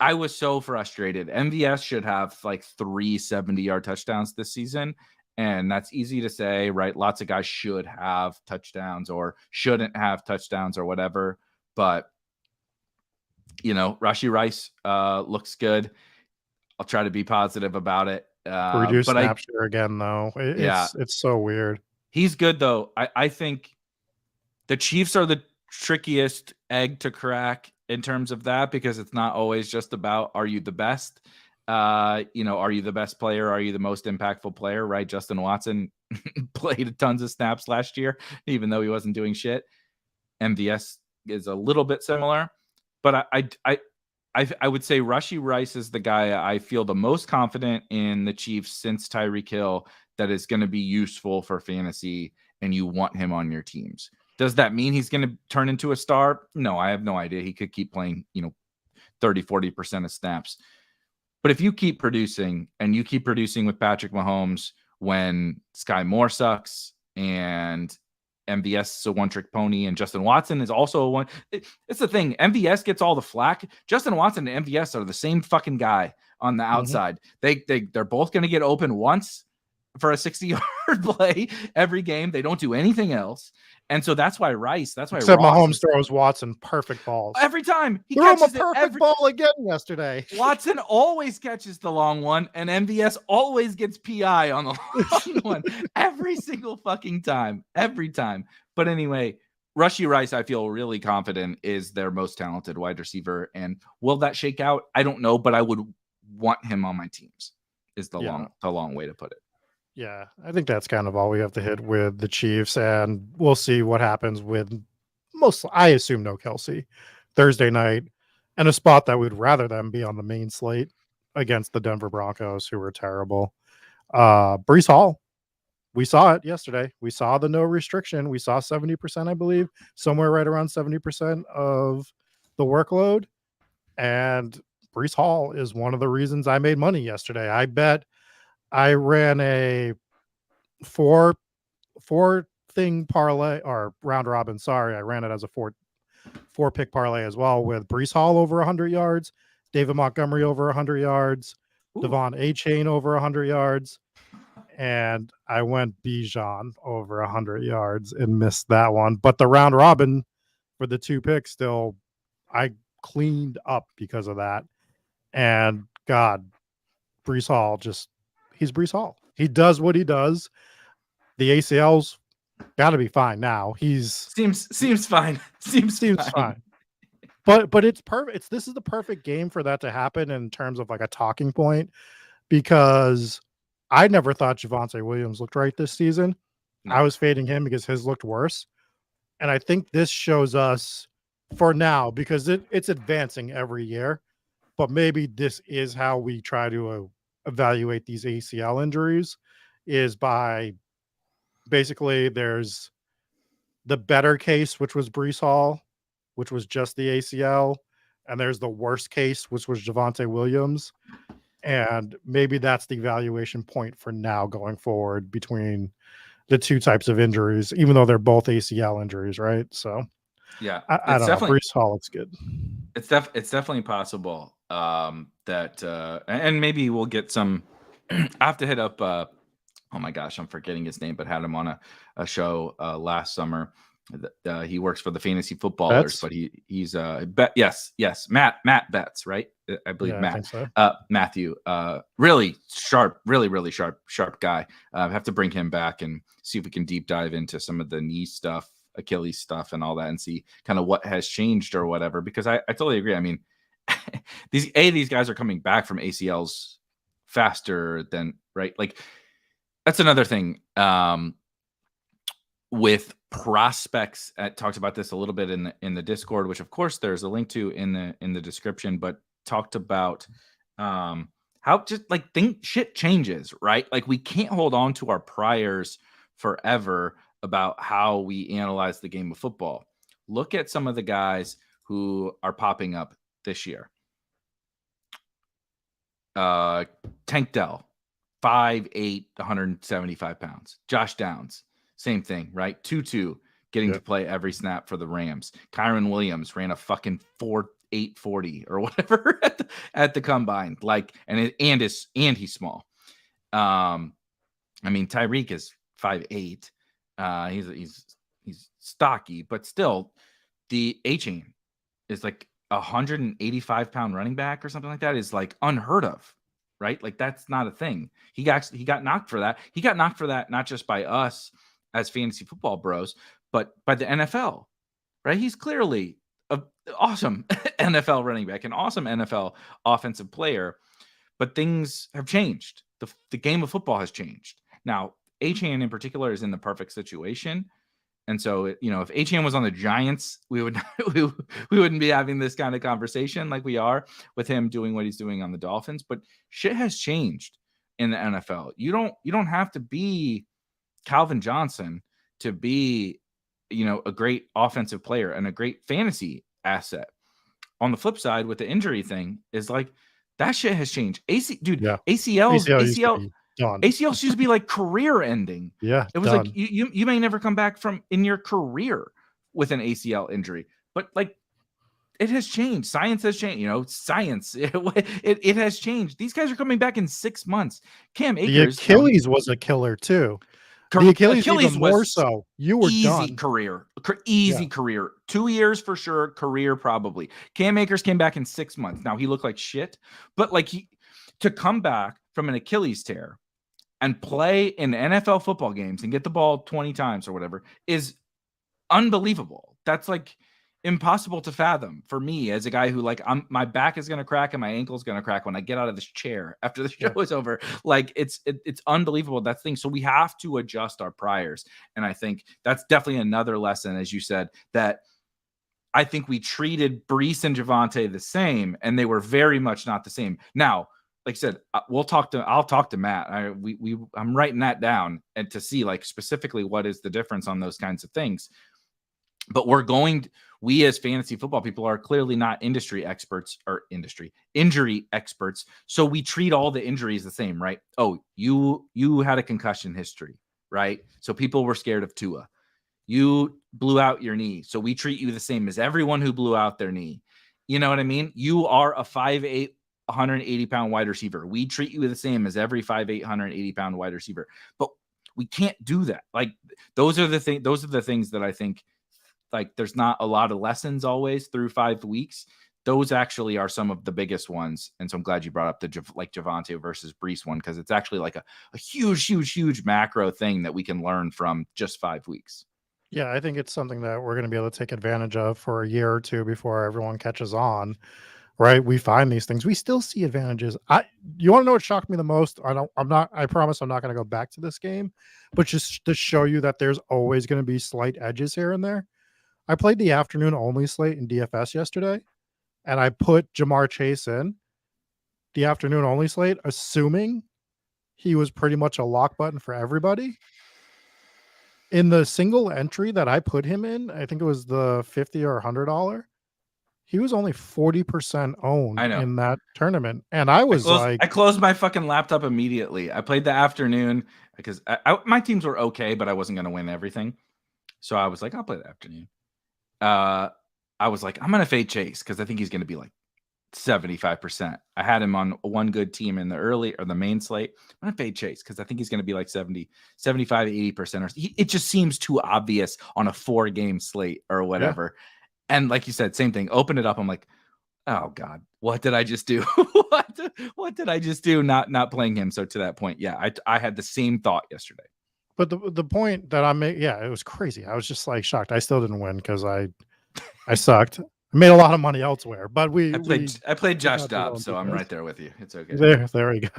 I was so frustrated. MVS should have like 3 70-yard touchdowns this season. And that's easy to say, right? Lots of guys should have touchdowns or shouldn't have touchdowns or whatever. But, Rashee Rice looks good. I'll try to be positive about it. Reduce snap share again, though. It's so weird. He's good, though. I think the Chiefs are the trickiest egg to crack in terms of that, because it's not always just about, are you the best? Are you the best player? Are you the most impactful player? Right? Justin Watson played tons of snaps last year, even though he wasn't doing shit. MVS is a little bit similar, but I would say Rashee Rice is the guy I feel the most confident in the Chiefs since Tyreek Hill that is going to be useful for fantasy, and you want him on your teams. Does that mean he's going to turn into a star? No, I have no idea. He could keep playing, 30-40% of snaps. But if you keep producing, and you keep producing with Patrick Mahomes when Sky Moore sucks and MVS is a one-trick pony, and Justin Watson is also a one. It's the thing. MVS gets all the flack. Justin Watson and MVS are the same fucking guy on the outside. They're both going to get open once for a 60-yard play every game. They don't do anything else. And so that's why Rice, except Mahomes throws Watson perfect balls. Every time. He threw him a perfect ball again yesterday. Watson always catches the long one, and MVS always gets PI on the long one every single fucking time. Every time. But anyway, Rashee Rice, I feel really confident, is their most talented wide receiver. And will that shake out? I don't know, but I would want him on my teams, is the long way to put it. Yeah, I think that's kind of all we have to hit with the Chiefs, and we'll see what happens with I assume no Kelsey Thursday night, and a spot that we'd rather them be on the main slate against the Denver Broncos, who are terrible. Breece Hall, we saw it yesterday. We saw the no restriction. We saw 70%, I believe, somewhere right around 70% of the workload, and Breece Hall is one of the reasons I made money yesterday. I ran a four thing parlay or round robin. Sorry, I ran it as a four pick parlay as well, with Breece Hall over 100 yards, David Montgomery over 100 yards, Devon Achane over 100 yards, and I went Bijan over 100 yards and missed that one. But the round robin for the 2 picks, still I cleaned up because of that. And God, Breece Hall he's Breece Hall. He does what he does. The ACL's got to be fine now. Seems fine. Seems fine. But it's perfect. This is the perfect game for that to happen in terms of like a talking point, because I never thought Javonte Williams looked right this season. No. I was fading him because his looked worse. And I think this shows us, for now, because it's advancing every year, but maybe this is how we try to evaluate these ACL injuries, is by basically there's the better case, which was Breece Hall, which was just the ACL, and there's the worst case, which was Javonte Williams. And maybe that's the evaluation point for now going forward between the 2 types of injuries, even though they're both ACL injuries, right? So yeah, I don't know. Breece Hall, it's good. It's definitely possible that and maybe we'll get some. I have to hit up oh my gosh, I'm forgetting his name, but had him on a show last summer. He works for the Fantasy Footballers, but he's Matt Betts, right? I believe Matt. I think so. Matthew, really sharp, really sharp guy. I have to bring him back and see if we can deep dive into some of the knee stuff, Achilles stuff, and all that, and see kind of what has changed or whatever. Because I totally agree. I mean, these guys are coming back from ACLs faster than, right? Like, that's another thing with prospects. I talked about this a little bit in the Discord, which of course there's a link to in the description, but talked about how just like shit changes, right? Like, we can't hold on to our priors forever about how we analyze the game of football. Look at some of the guys who are popping up this year. Tank Dell, 5'8", 175 pounds. Josh Downs, same thing, right? 2-2, getting to play every snap for the Rams. Kyron Williams ran a fucking 4.840 or whatever at the combine. Like, and he's small. I mean, Tyreek is 5'8". He's stocky, but still, the Achane is like 185-pound running back or something like that, is like unheard of, right? Like, that's not a thing. He got knocked for that. He got knocked for that not just by us as fantasy football bros, but by the NFL, right? He's clearly an awesome NFL running back, an awesome NFL offensive player, but things have changed. The game of football has changed. Now, Achane in particular is in the perfect situation. And so, if Achane was on the Giants, we wouldn't be having this kind of conversation like we are with him doing what he's doing on the Dolphins. But shit has changed in the NFL. You don't have to be Calvin Johnson to be, a great offensive player and a great fantasy asset. On the flip side, with the injury thing, is like, that shit has changed. ACL done. ACLs used to be like career ending. Yeah, it was done. like you may never come back from in your career with an ACL injury, but like it has changed. Science has changed. Science it has changed. These guys are coming back in 6 months. Cam Akers, the Achilles was a killer too. The Achilles even more so. You were easy done. career. 2 years for sure. Career probably. Cam Akers came back in 6 months. Now he looked like shit, but like to come back from an Achilles tear and play in NFL football games and get the ball 20 times or whatever is unbelievable. That's like impossible to fathom for me as a guy who like my back is going to crack and my ankle's going to crack when I get out of this chair after the show is over. Like it's unbelievable, that thing. So we have to adjust our priors. And I think that's definitely another lesson, as you said, that I think we treated Breece and Javonte the same, and they were very much not the same. Now, like I said, I'll talk to Matt. I'm writing that down and to see like specifically what is the difference on those kinds of things. But we as fantasy football people are clearly not injury experts. So we treat all the injuries the same, right? Oh, you had a concussion history, right? So people were scared of Tua. You blew out your knee. So we treat you the same as everyone who blew out their knee. You know what I mean? You are a 5'8", 180-pound wide receiver. We treat you the same as every 5'8", 180-pound wide receiver. But we can't do that. Like those are the things that I think like there's not a lot of lessons always through 5 weeks. Those actually are some of the biggest ones. And so I'm glad you brought up the Javonte versus Breece one, because it's actually like a huge macro thing that we can learn from just 5 weeks. Yeah, I think it's something that we're going to be able to take advantage of for a year or two before everyone catches on, right? We find these things. We still see advantages. You want to know what shocked me the most? I promise I'm not going to go back to this game, but just to show you that there's always going to be slight edges here and there. I played the afternoon only slate in DFS yesterday, and I put Jamar Chase in the afternoon only slate, assuming he was pretty much a lock button for everybody. In the single entry that I put him in, I think it was the $50 or $100, he was only 40% owned in that tournament. And I closed my fucking laptop immediately. I played the afternoon because my teams were okay, but I wasn't going to win everything. So I was like, I'll play the afternoon. I was like, I'm going to fade Chase because I think he's going to be like 75%. I had him on one good team in the main slate. I'm going to fade Chase because I think he's going to be like 70, 75, 80%. It just seems too obvious on a 4-game slate or whatever. Yeah. And like you said, same thing. Open it up. I'm like, oh God, what did I just do? what did I just do? Not playing him. So to that point, yeah, I had the same thought yesterday. But the point that I made, it was crazy. I was just like shocked. I still didn't win because I sucked. I made a lot of money elsewhere, but I played Josh Dobbs, so I'm right there with you. It's okay. There we go.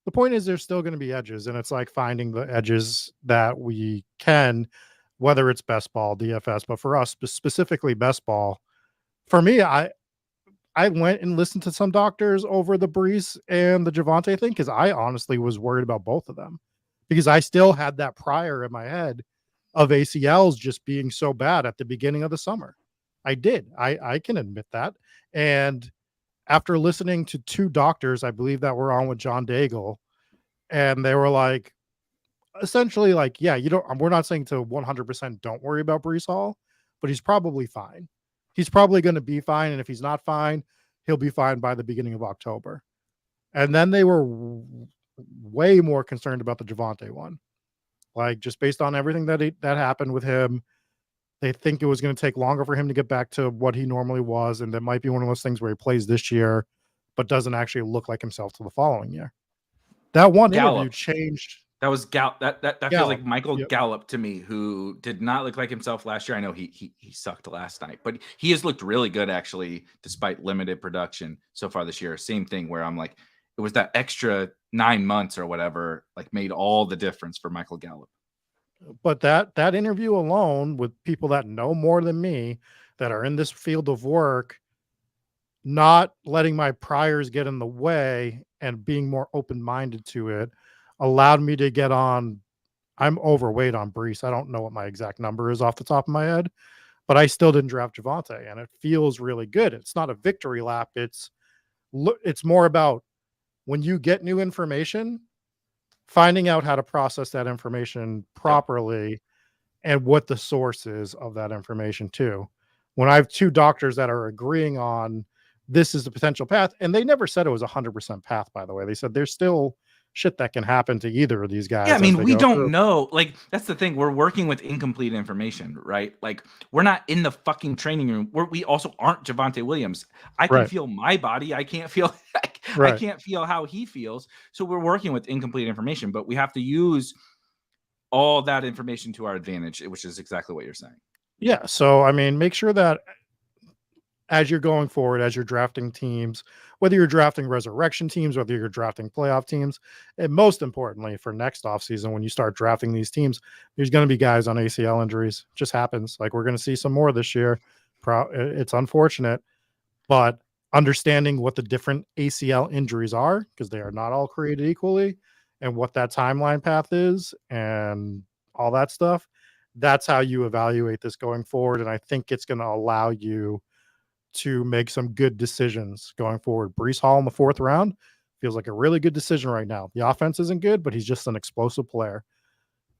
The point is there's still going to be edges, and it's like finding the edges that we can, whether it's best ball, DFS, but for us specifically best ball. For me, I went and listened to some doctors over the Breece and the Javonte thing because I honestly was worried about both of them because I still had that prior in my head of ACLs just being so bad at the beginning of the summer. I did. I can admit that. And after listening to 2 doctors, I believe that were on with John Daigle, and they were like, essentially like, we're not saying to 100% don't worry about Breece Hall, but he's probably fine. He's probably going to be fine. And if he's not fine, he'll be fine by the beginning of October. And then they were way more concerned about the Javonte one. Like just based on everything that happened with him, they think it was going to take longer for him to get back to what he normally was. And that might be one of those things where he plays this year, but doesn't actually look like himself to the following year. That one interview changed. That was that feels like Michael Gallup to me, who did not look like himself last year. I know he sucked last night, but he has looked really good actually, despite limited production so far this year. Same thing where I'm like, it was that extra 9 months or whatever, like made all the difference for Michael Gallup. But that interview alone with people that know more than me, that are in this field of work, not letting my priors get in the way and being more open-minded to it, allowed me to get on. I'm overweight on Breece. I don't know what my exact number is off the top of my head, but I still didn't draft Javonte, and it feels really good. It's not a victory lap. It's more about when you get new information, finding out how to process that information properly and what the source is of that information too. When I have two doctors that are agreeing on this is the potential path, and they never said it was 100% path, by the way. They said there's still shit that can happen to either of these guys. Yeah, I mean, we don't through. know. Like, that's the thing. We're working with incomplete information, right? Like, we're not in the fucking training room. We also aren't Javonte Williams. I can feel my body. I can't feel I can't feel how he feels. So we're working with incomplete information, but we have to use all that information to our advantage, which is exactly what you're saying. Yeah. So, I mean, make sure that as you're going forward, as you're drafting teams, whether you're drafting resurrection teams, whether you're drafting playoff teams, and most importantly for next offseason, when you start drafting these teams, there's going to be guys on ACL injuries. It just happens. Like, we're going to see some more this year. It's unfortunate, but understanding what the different ACL injuries are, because they are not all created equally, and what that timeline path is and all that stuff, that's how you evaluate this going forward. And I think it's going to allow you to make some good decisions going forward. Breece Hall in the 4th round feels like a really good decision right now. The offense isn't good, but he's just an explosive player.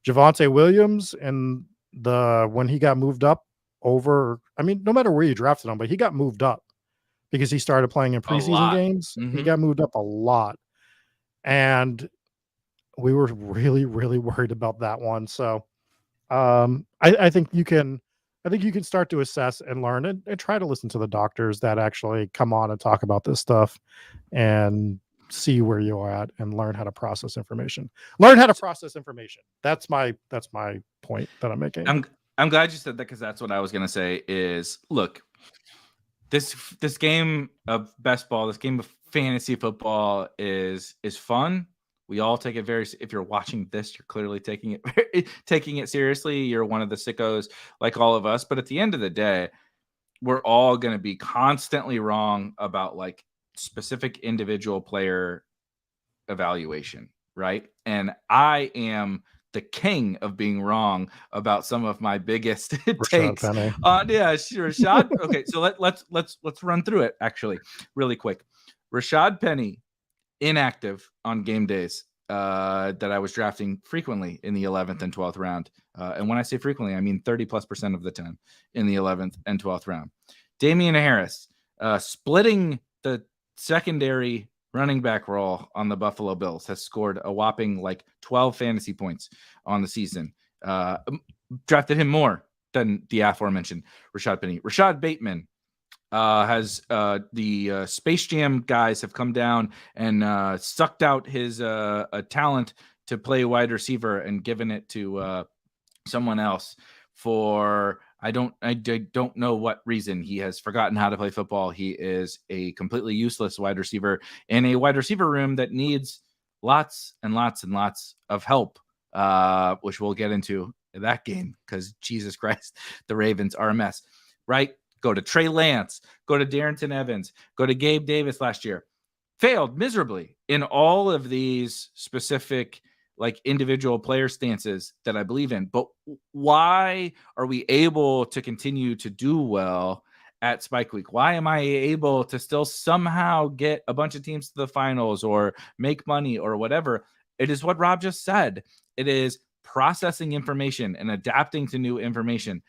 Javonte Williams, and when he got moved up over, I mean, no matter where you drafted him, but he got moved up because he started playing in preseason games. Mm-hmm. He got moved up a lot. And we were really, really worried about that one. So I think you can start to assess and learn and try to listen to the doctors that actually come on and talk about this stuff and see where you are at and learn how to process information. That's my point that I'm making. I'm glad you said that, because that's what I was going to say is, look, this game of best ball, this game of fantasy football is fun. We all take it if you're watching this, you're clearly taking it seriously. You're one of the sickos like all of us. But at the end of the day, we're all going to be constantly wrong about like specific individual player evaluation, right? And I am the king of being wrong about some of my biggest takes. Rashad. Okay, so let's run through it actually really quick. Rashad Penny, inactive on game days that I was drafting frequently in the 11th and 12th round. And when I say frequently, I mean 30+% of the time in the 11th and 12th round. Damian Harris, splitting the secondary running back role on the Buffalo Bills, has scored a whopping like 12 fantasy points on the season. Drafted him more than the aforementioned Rashad Penny. Rashad Bateman, has the Space Jam guys have come down and sucked out his talent to play wide receiver and given it to someone else for I don't know what reason. He has forgotten how to play football. He is a completely useless wide receiver in a wide receiver room that needs lots and lots and lots of help, which we'll get into that game, because Jesus Christ, the Ravens are a mess, right? Go to Trey Lance, go to Darrington Evans, go to Gabe Davis last year. Failed miserably in all of these specific like individual player stances that I believe in. But why are we able to continue to do well at Spike Week? Why am I able to still somehow get a bunch of teams to the finals or make money or whatever? It is what Rob just said. It is processing information and adapting to new information.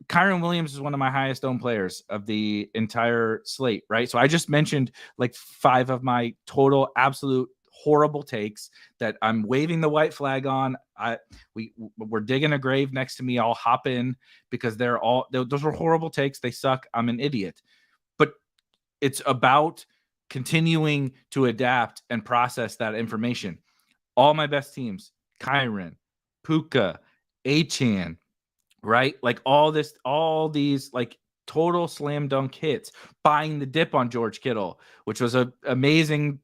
Kyron Williams is one of my highest owned players of the entire slate, right? So I just mentioned like 5 of my total absolute horrible takes that I'm waving the white flag on. We're digging a grave next to me. I'll hop in because those were horrible takes. They suck. I'm an idiot. But it's about continuing to adapt and process that information. All my best teams, Kyron, Puka, Achane, right? Like all these like total slam dunk hits, buying the dip on George Kittle, which was an amazing,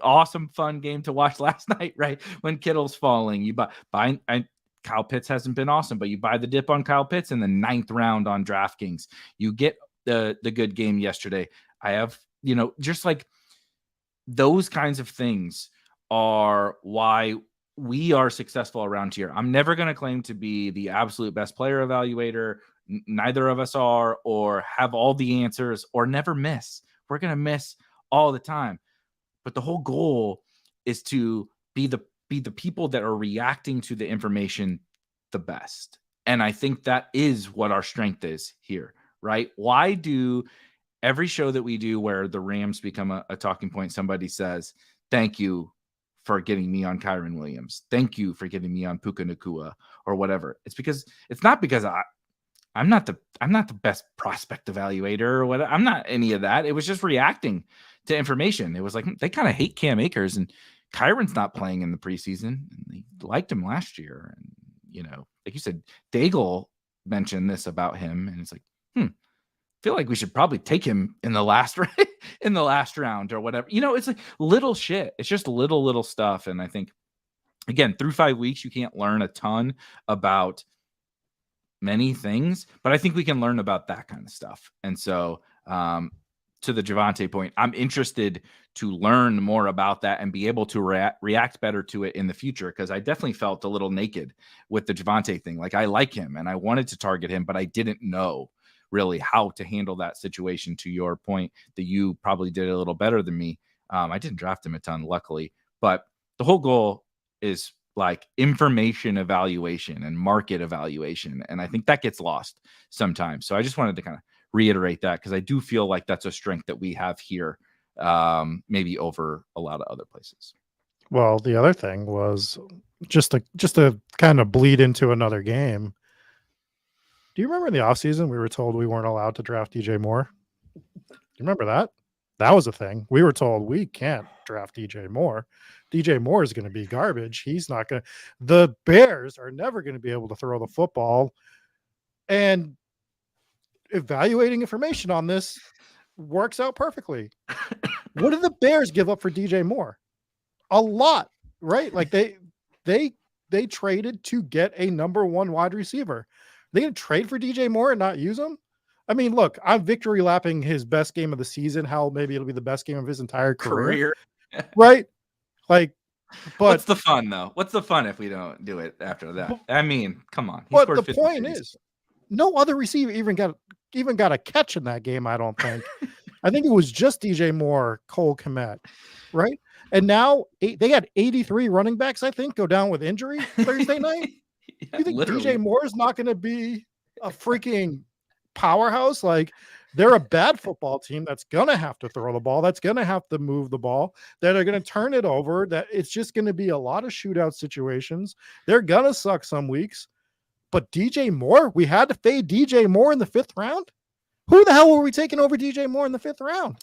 awesome, fun game to watch last night, right? When Kittle's falling, you buy Kyle Pitts hasn't been awesome, but you buy the dip on Kyle Pitts in the 9th round on DraftKings. You get the good game yesterday. I have, just like those kinds of things are why we are successful around here. I'm never going to claim to be the absolute best player evaluator. Neither of us are, or have all the answers, or never miss. We're going to miss all the time. But the whole goal is to be the people that are reacting to the information the best. And I think that is what our strength is here, right? Why do every show that we do where the Rams become a talking point, somebody says, thank you for getting me on Kyren Williams. Thank you for getting me on Puka Nacua or whatever. It's not because I'm not the best prospect evaluator or what. I'm not any of that. It was just reacting to information. It was like, they kind of hate Cam Akers and Kyron's not playing in the preseason. And they liked him last year. And, like you said, Daigle mentioned this about him. And it's like, feel like we should probably take him in the last round or whatever. It's like little shit. It's just little stuff. And I think, again, through 5 weeks, you can't learn a ton about many things, but I think we can learn about that kind of stuff. And so, to the Javonte point, I'm interested to learn more about that and be able to react better to it in the future, because I definitely felt a little naked with the Javonte thing. Like, I like him and I wanted to target him, but I didn't know really how to handle that situation. To your point, that you probably did a little better than me. I didn't draft him a ton, luckily, but the whole goal is like information evaluation and market evaluation. And I think that gets lost sometimes. So I just wanted to kind of reiterate that, because I do feel like that's a strength that we have here, maybe over a lot of other places. Well, the other thing was just to kind of bleed into another game. Do you remember in the offseason we were told we weren't allowed to draft DJ Moore? Do you remember that? That was a thing. We were told we can't draft DJ Moore. DJ Moore is going to be garbage. He's not going to. The Bears are never going to be able to throw the football. And evaluating information on this works out perfectly. What did the Bears give up for DJ Moore? A lot, right? Like they traded to get a number one wide receiver. They going to trade for DJ Moore and not use him? I mean, look, I'm victory lapping his best game of the season. How maybe it'll be the best game of his entire career. Right? Like, but what's the fun though? What's the fun if we don't do it after that? I mean, come on. But the point is, no other receiver even got a catch in that game, I don't think. I think it was just DJ Moore, Cole Kmet, right? And now they had 83 running backs, I think, go down with injury Thursday night. Yeah, you think literally. DJ Moore is not going to be a freaking powerhouse? Like, they're a bad football team that's going to have to throw the ball, that's going to have to move the ball, that are going to turn it over, that it's just going to be a lot of shootout situations. They're going to suck some weeks. But DJ Moore, we had to fade DJ Moore in the 5th round? Who the hell were we taking over DJ Moore in the 5th round?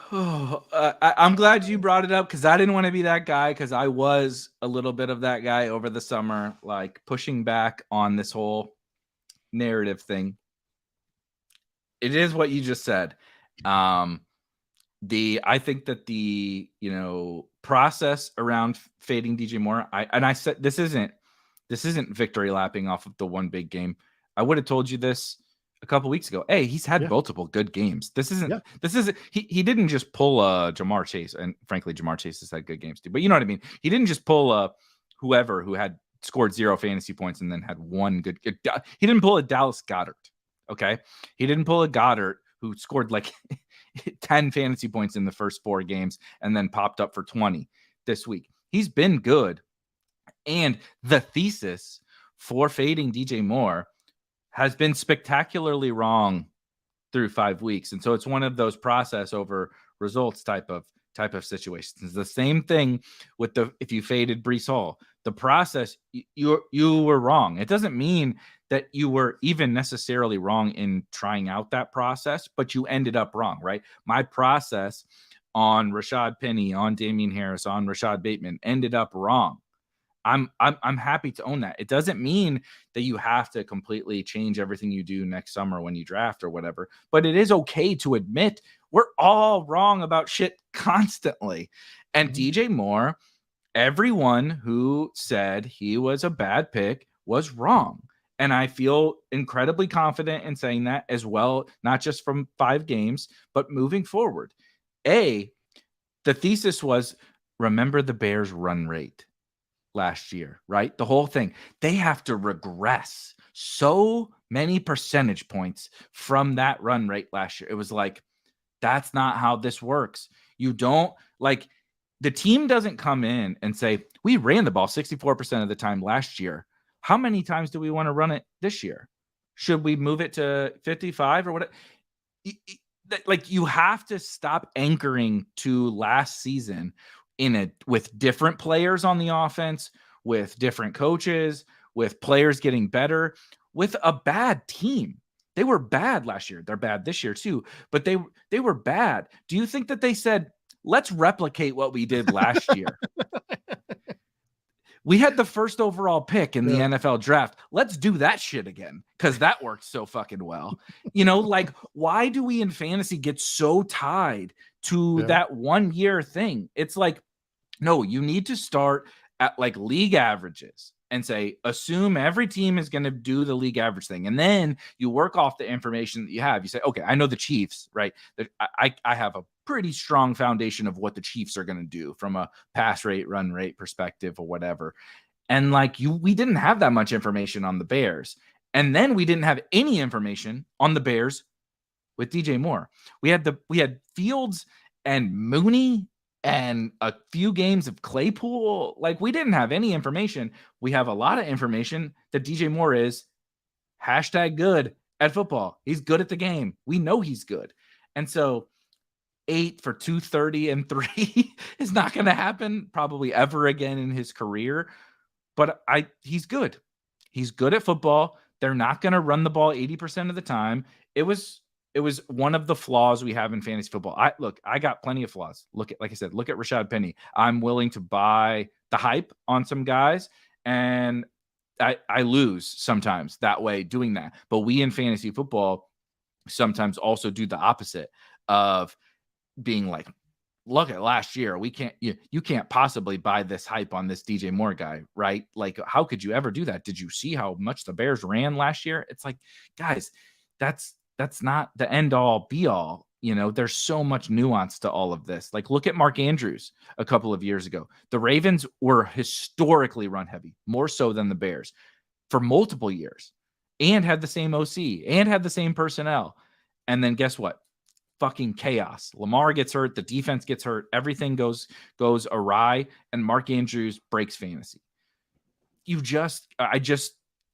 Oh, I'm glad you brought it up, because I didn't want to be that guy, because I was a little bit of that guy over the summer, like pushing back on this whole narrative thing. It is what you just said. I think that the process around fading DJ Moore, I said this isn't victory lapping off of the one big game. I would have told you this a couple weeks ago. Hey, he's had multiple good games. This isn't he didn't just pull Jamar Chase, and frankly Jamar Chase has had good games too, but you know what I mean. He didn't just pull whoever who had scored 0 fantasy points and then had one good. He didn't pull a Dallas Goedert. Okay, he didn't pull a Goddard who scored like 10 fantasy points in the first 4 games and then popped up for 20 this week. He's been good, and the thesis for fading DJ Moore has been spectacularly wrong through 5 weeks. And so it's one of those process over results type of situations. It's the same thing with if you faded Breece Hall, the process, you were wrong. It doesn't mean that you were even necessarily wrong in trying out that process, but you ended up wrong, right? My process on Rashad Penny, on Damian Harris, on Rashad Bateman ended up wrong. I'm happy to own that. It doesn't mean that you have to completely change everything you do next summer when you draft or whatever, but it is okay to admit we're all wrong about shit constantly. And DJ Moore, everyone who said he was a bad pick was wrong. And I feel incredibly confident in saying that as well, not just from 5 games, but moving forward. The thesis was, remember the Bears' run rate last year, right? The whole thing. They have to regress so many percentage points from that run rate last year. It was like, that's not how this works. You don't like the team doesn't come in and say, we ran the ball 64% of the time last year. How many times do we want to run it this year? Should we move it to 55 or what? Like you have to stop anchoring to last season with different players on the offense, with different coaches, with players getting better, with a bad team. They were bad last year. They're bad this year too, but they were bad. Do you think that they said, let's replicate what we did last year? We had the first overall pick in the NFL draft. Let's do that shit again because that worked so fucking well. Like, why do we in fantasy get so tied to that 1 year thing? It's like, no, you need to start at like league averages and say, assume every team is going to do the league average thing. And then you work off the information that you have. You say, okay, I know the Chiefs, right? I have a pretty strong foundation of what the Chiefs are going to do from a pass rate, run rate perspective or whatever. And like we didn't have that much information on the Bears. And then we didn't have any information on the Bears with DJ Moore. We had Fields and Mooney and a few games of Claypool. Like we didn't have any information. We have a lot of information that DJ Moore is #good at football. He's good at the game. We know he's good. And so 8 for 230 and 3 is not going to happen probably ever again in his career. But he's good. He's good at football. They're not going to run the ball 80% of the time. It was one of the flaws we have in fantasy football. I got plenty of flaws. Look at Rashad Penny. I'm willing to buy the hype on some guys, and I lose sometimes that way doing that. But we in fantasy football sometimes also do the opposite of being like, look at last year. You can't possibly buy this hype on this DJ Moore guy, right? Like, how could you ever do that? Did you see how much the Bears ran last year? It's like, guys, that's not the end all be all. There's so much nuance to all of this. Like, look at Mark Andrews a couple of years ago. The Ravens were historically run heavy, more so than the Bears for multiple years, and had the same OC and had the same personnel. And then guess what? Fucking chaos. Lamar gets hurt. The defense gets hurt. Everything goes awry. And Mark Andrews breaks fantasy.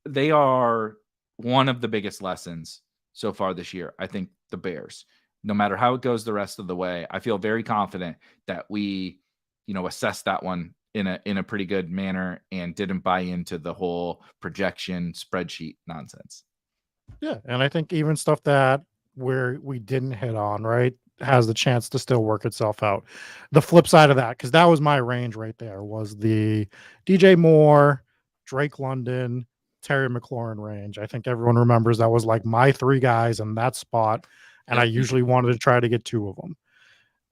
They are one of the biggest lessons so far this year. I think the Bears, no matter how it goes the rest of the way, I feel very confident that we, assessed that one in a pretty good manner and didn't buy into the whole projection spreadsheet nonsense. Yeah. And I think even stuff that where we didn't hit on, right, has the chance to still work itself out. The flip side of that, because that was my range right there, was the DJ Moore, Drake London, Terry McLaurin range. I think everyone remembers that was like my 3 guys in that spot, and I usually wanted to try to get 2 of them.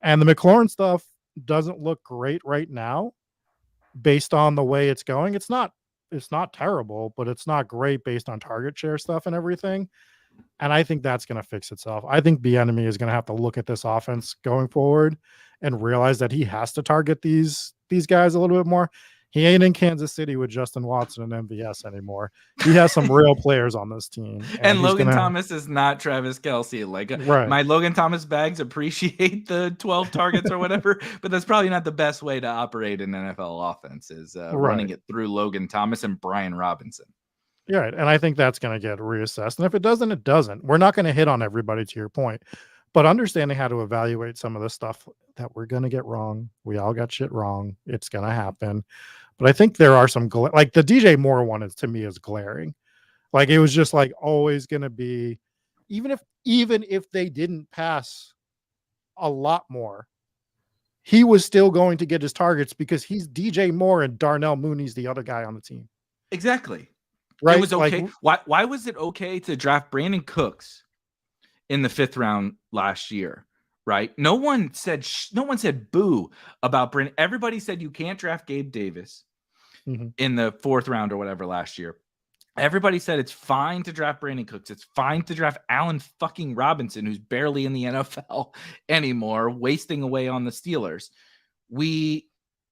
And the McLaurin stuff doesn't look great right now based on the way it's going. It's not terrible, but it's not great based on target share stuff and everything. And I think that's going to fix itself. I think Bieniemy is going to have to look at this offense going forward and realize that he has to target these guys a little bit more. He ain't in Kansas City with Justin Watson and MVS anymore. He has some real players on this team. And Logan Thomas is not Travis Kelce. Like, right. My Logan Thomas bags appreciate the 12 targets or whatever, but that's probably not the best way to operate an NFL offense is running it through Logan Thomas and Brian Robinson. Yeah, right. And I think that's going to get reassessed. And if it doesn't, it doesn't. We're not going to hit on everybody, to your point. But understanding how to evaluate some of the stuff that we're going to get wrong. We all got shit wrong. It's going to happen. But I think there are some, like the DJ Moore one is, to me, is glaring. Like, it was just like always going to be, even if they didn't pass a lot more, he was still going to get his targets because he's DJ Moore and Darnell Mooney's the other guy on the team. Exactly. Right. It was okay. Why was it okay to draft Brandon Cooks in the 5th round last year? Right. No one said boo about Brandon. Everybody said you can't draft Gabe Davis in the 4th round or whatever last year. Everybody said it's fine to draft Brandon Cooks. It's fine to draft Allen fucking Robinson, who's barely in the NFL anymore, wasting away on the Steelers.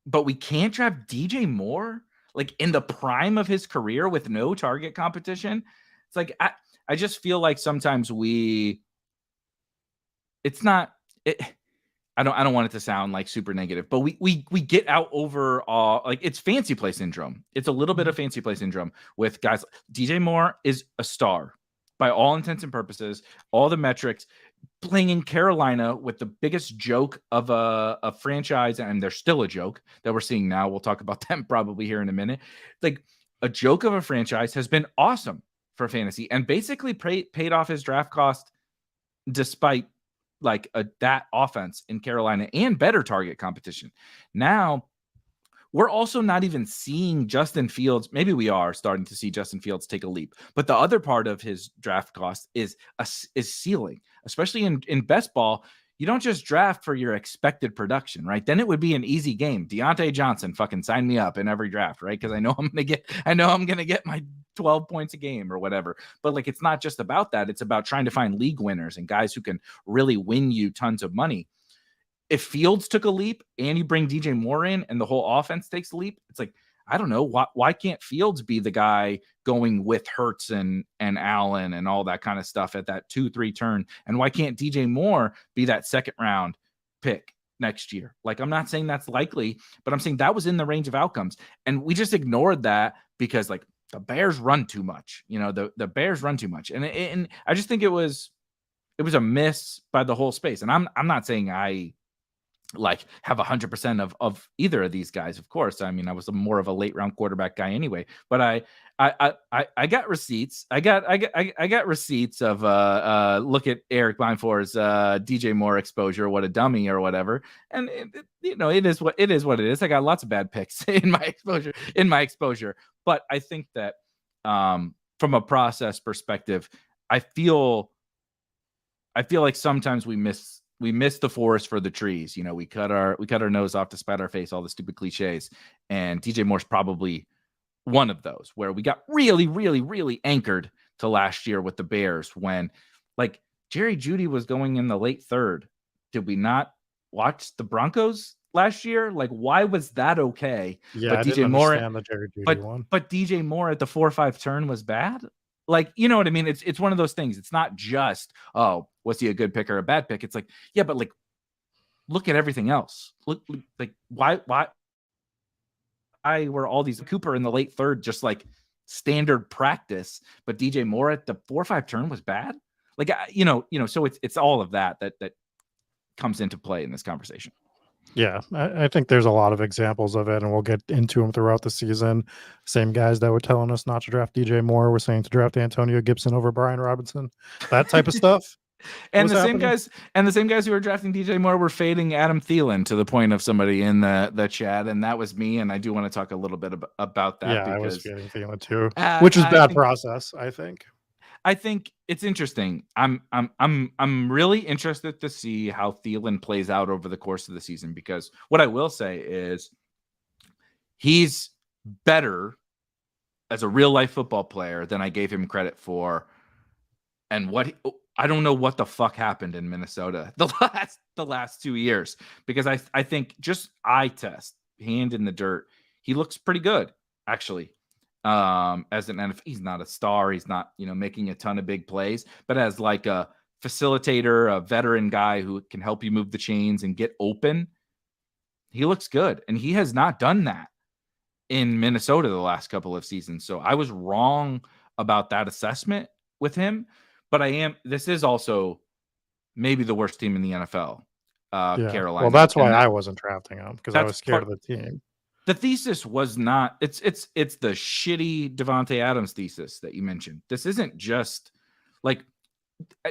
But we can't draft DJ Moore like in the prime of his career with no target competition. It's like, I just feel like sometimes I don't want it to sound like super negative, but we get out over like it's fancy play syndrome. It's a little bit of fancy play syndrome with guys. DJ Moore is a star by all intents and purposes, all the metrics, playing in Carolina with the biggest joke of a franchise, and they're still a joke that we're seeing now. We'll talk about them probably here in a minute. Like a joke of a franchise has been awesome for fantasy and basically paid off his draft cost despite like that offense in Carolina and better target competition. Now, we're also not even seeing Justin Fields. Maybe we are starting to see Justin Fields take a leap. But the other part of his draft cost is ceiling, especially in best ball. You don't just draft for your expected production, right? Then it would be an easy game. Deontay Johnson, fucking sign me up in every draft, right? Because I know I'm gonna get my 12 points a game or whatever. But like, it's not just about that. It's about trying to find league winners and guys who can really win you tons of money. If Fields took a leap and you bring DJ Moore in and the whole offense takes a leap, it's like, I don't know, why can't Fields be the guy going with Hurts and Allen and all that kind of stuff at that 2-3 turn? And why can't DJ Moore be that second round pick next year? Like, I'm not saying that's likely, but I'm saying that was in the range of outcomes. And we just ignored that because like the Bears run too much, the Bears run too much. And I just think it was a miss by the whole space. And I'm not saying I like have 100% of either of these guys. Of course. I mean, I was more of a late round quarterback guy anyway, but I got receipts. I got receipts of look at Eric Blindfor's DJ Moore exposure. What a dummy or whatever. And it is what it is. I got lots of bad picks in my exposure, but I think that from a process perspective, I feel like sometimes we miss the forest for the trees. We cut our nose off to spite our face, all the stupid cliches. And DJ Moore's probably one of those where we got really, really, really anchored to last year with the Bears when like Jerry Jeudy was going in the late third. Did we not watch the Broncos last year? Like, why was that okay? Yeah, but I DJ didn't Moore, understand the Jerry Jeudy one. But DJ Moore at the 4-5 turn was bad. Like, you know what I mean? It's one of those things. It's not just, oh, was he a good pick or a bad pick? It's like, yeah, but like, look at everything else. Look, like, why were all these Cooper in the late third just like standard practice, but DJ Moore at the 4-5 turn was bad? Like, so it's all of that comes into play in this conversation. Yeah, I think there's a lot of examples of it, and we'll get into them throughout the season. Same guys that were telling us not to draft DJ Moore were saying to draft Antonio Gibson over Brian Robinson, that type of stuff. And the same guys who were drafting DJ Moore were fading Adam Thielen to the point of somebody in the chat, and that was me. And I do want to talk a little bit about that. Yeah, because, I was fading Thielen too, which is bad process, I think. I think it's interesting. I'm really interested to see how Thielen plays out over the course of the season, because what I will say is he's better as a real life football player than I gave him credit for. And I don't know what the fuck happened in Minnesota the last 2 years, because I think just eye test, hand in the dirt, he looks pretty good actually. As an NFL, he's not a star. He's not, making a ton of big plays, but as like a facilitator, a veteran guy who can help you move the chains and get open, he looks good. And he has not done that in Minnesota the last couple of seasons. So I was wrong about that assessment with him, but this is also maybe the worst team in the NFL. Carolina. Well, that's why I wasn't drafting him, because I was scared of the team. The thesis was not, it's the shitty Devontae Adams thesis that you mentioned. This isn't just like,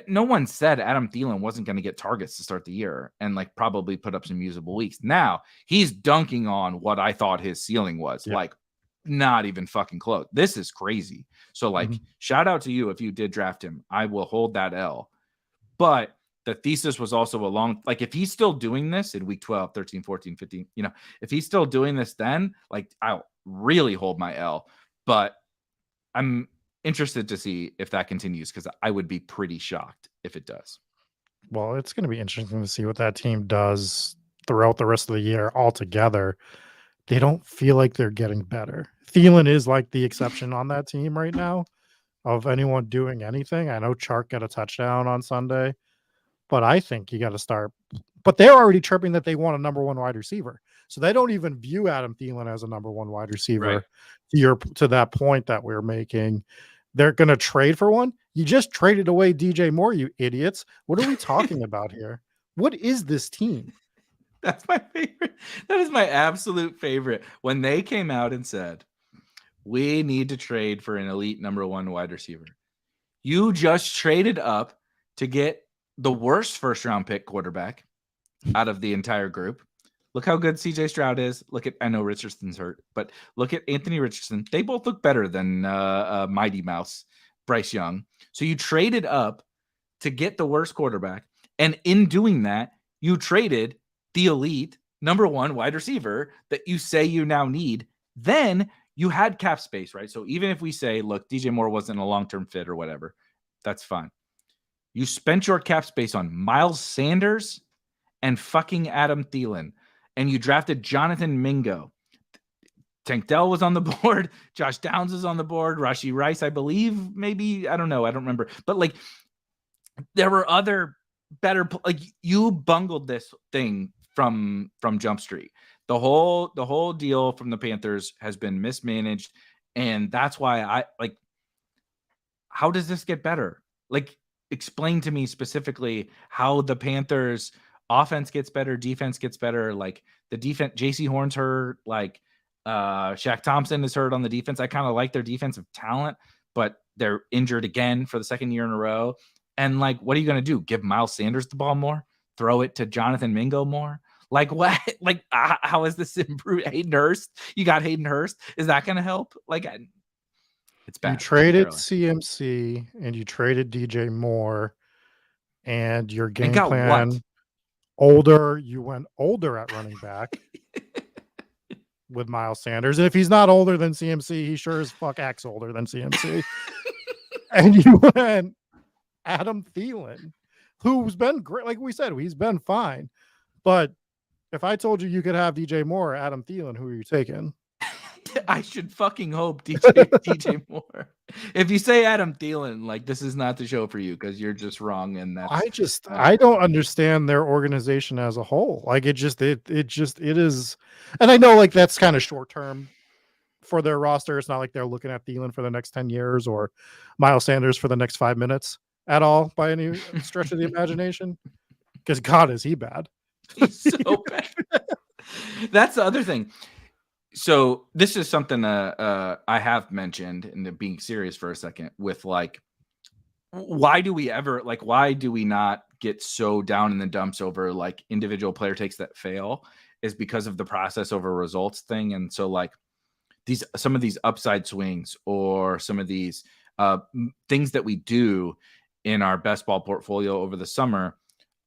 no one said Adam Thielen wasn't going to get targets to start the year and like probably put up some usable weeks. Now he's dunking on what I thought his ceiling was. Yeah. Like, not even fucking close. This is crazy. So like, shout out to you if you did draft him. I will hold that L. But the thesis was also like, if he's still doing this in week 12, 13, 14, 15, if he's still doing this, then like, I'll really hold my L. But I'm interested to see if that continues, because I would be pretty shocked if it does. Well, it's going to be interesting to see what that team does throughout the rest of the year altogether. They don't feel like they're getting better. Thielen is like the exception on that team right now of anyone doing anything. I know Chark got a touchdown on Sunday, but I think you got to start but they're already tripping that they want a number one wide receiver. So they don't even view Adam Thielen as a number one wide receiver. Right. To that point that we're making, they're going to trade for one. You just traded away DJ Moore, you idiots. What are we talking about here? What is this team? That's my favorite. That is my absolute favorite. When they came out and said, we need to trade for an elite number one wide receiver. You just traded up to get the worst first round pick quarterback out of the entire group. Look how good CJ Stroud is. I know Richardson's hurt, but look at Anthony Richardson. They both look better than Mighty Mouse, Bryce Young. So you traded up to get the worst quarterback. And in doing that, you traded the elite number one wide receiver that you say you now need. Then you had cap space, right? So even if we say, look, DJ Moore wasn't a long-term fit or whatever, that's fine. You spent your cap space on Miles Sanders and fucking Adam Thielen, and you drafted Jonathan Mingo. Tank Dell was on the board. Josh Downs is on the board. Rashee Rice, I believe, maybe. I don't know. I don't remember. But like, there were other better, like, you bungled this thing from Jump Street. The whole deal from the Panthers has been mismanaged, and that's why I like. How does this get better? Like, explain to me specifically how the Panthers offense gets better, defense gets better. Like, the defense, JC Horn's hurt, like Shaq Thompson is hurt on the defense. I kind of like their defensive talent, but they're injured again for the second year in a row. And like, what are you going to do? Give Miles Sanders the ball more? Throw it to Jonathan Mingo more? Like, what? Like, how is this improved? Hayden Hurst? You got Hayden Hurst. Is that going to help? Like, it's bad. You traded CMC and you traded DJ Moore, and your game plan. What? Older. You went older at running back with Miles Sanders. And if he's not older than CMC, he sure as fuck acts older than CMC. And you went Adam Thielen, who's been great. Like we said, he's been fine. But if I told you could have DJ Moore or Adam Thielen, who are you taking? I should fucking hope DJ Moore. If you say Adam Thielen, like, this is not the show for you because you're just wrong. And that's I don't understand their organization as a whole. Like, it is. And I know, like, that's kind of short term for their roster. It's not like they're looking at Thielen for the next 10 years or Miles Sanders for the next 5 minutes at all by any stretch of the imagination. Because God, is he bad. He's so bad. That's the other thing. So this is something I have mentioned, and being serious for a second, with like, why do we not get so down in the dumps over like individual player takes that fail, is because of the process over results thing. And so like some of these upside swings or some of these things that we do in our best ball portfolio over the summer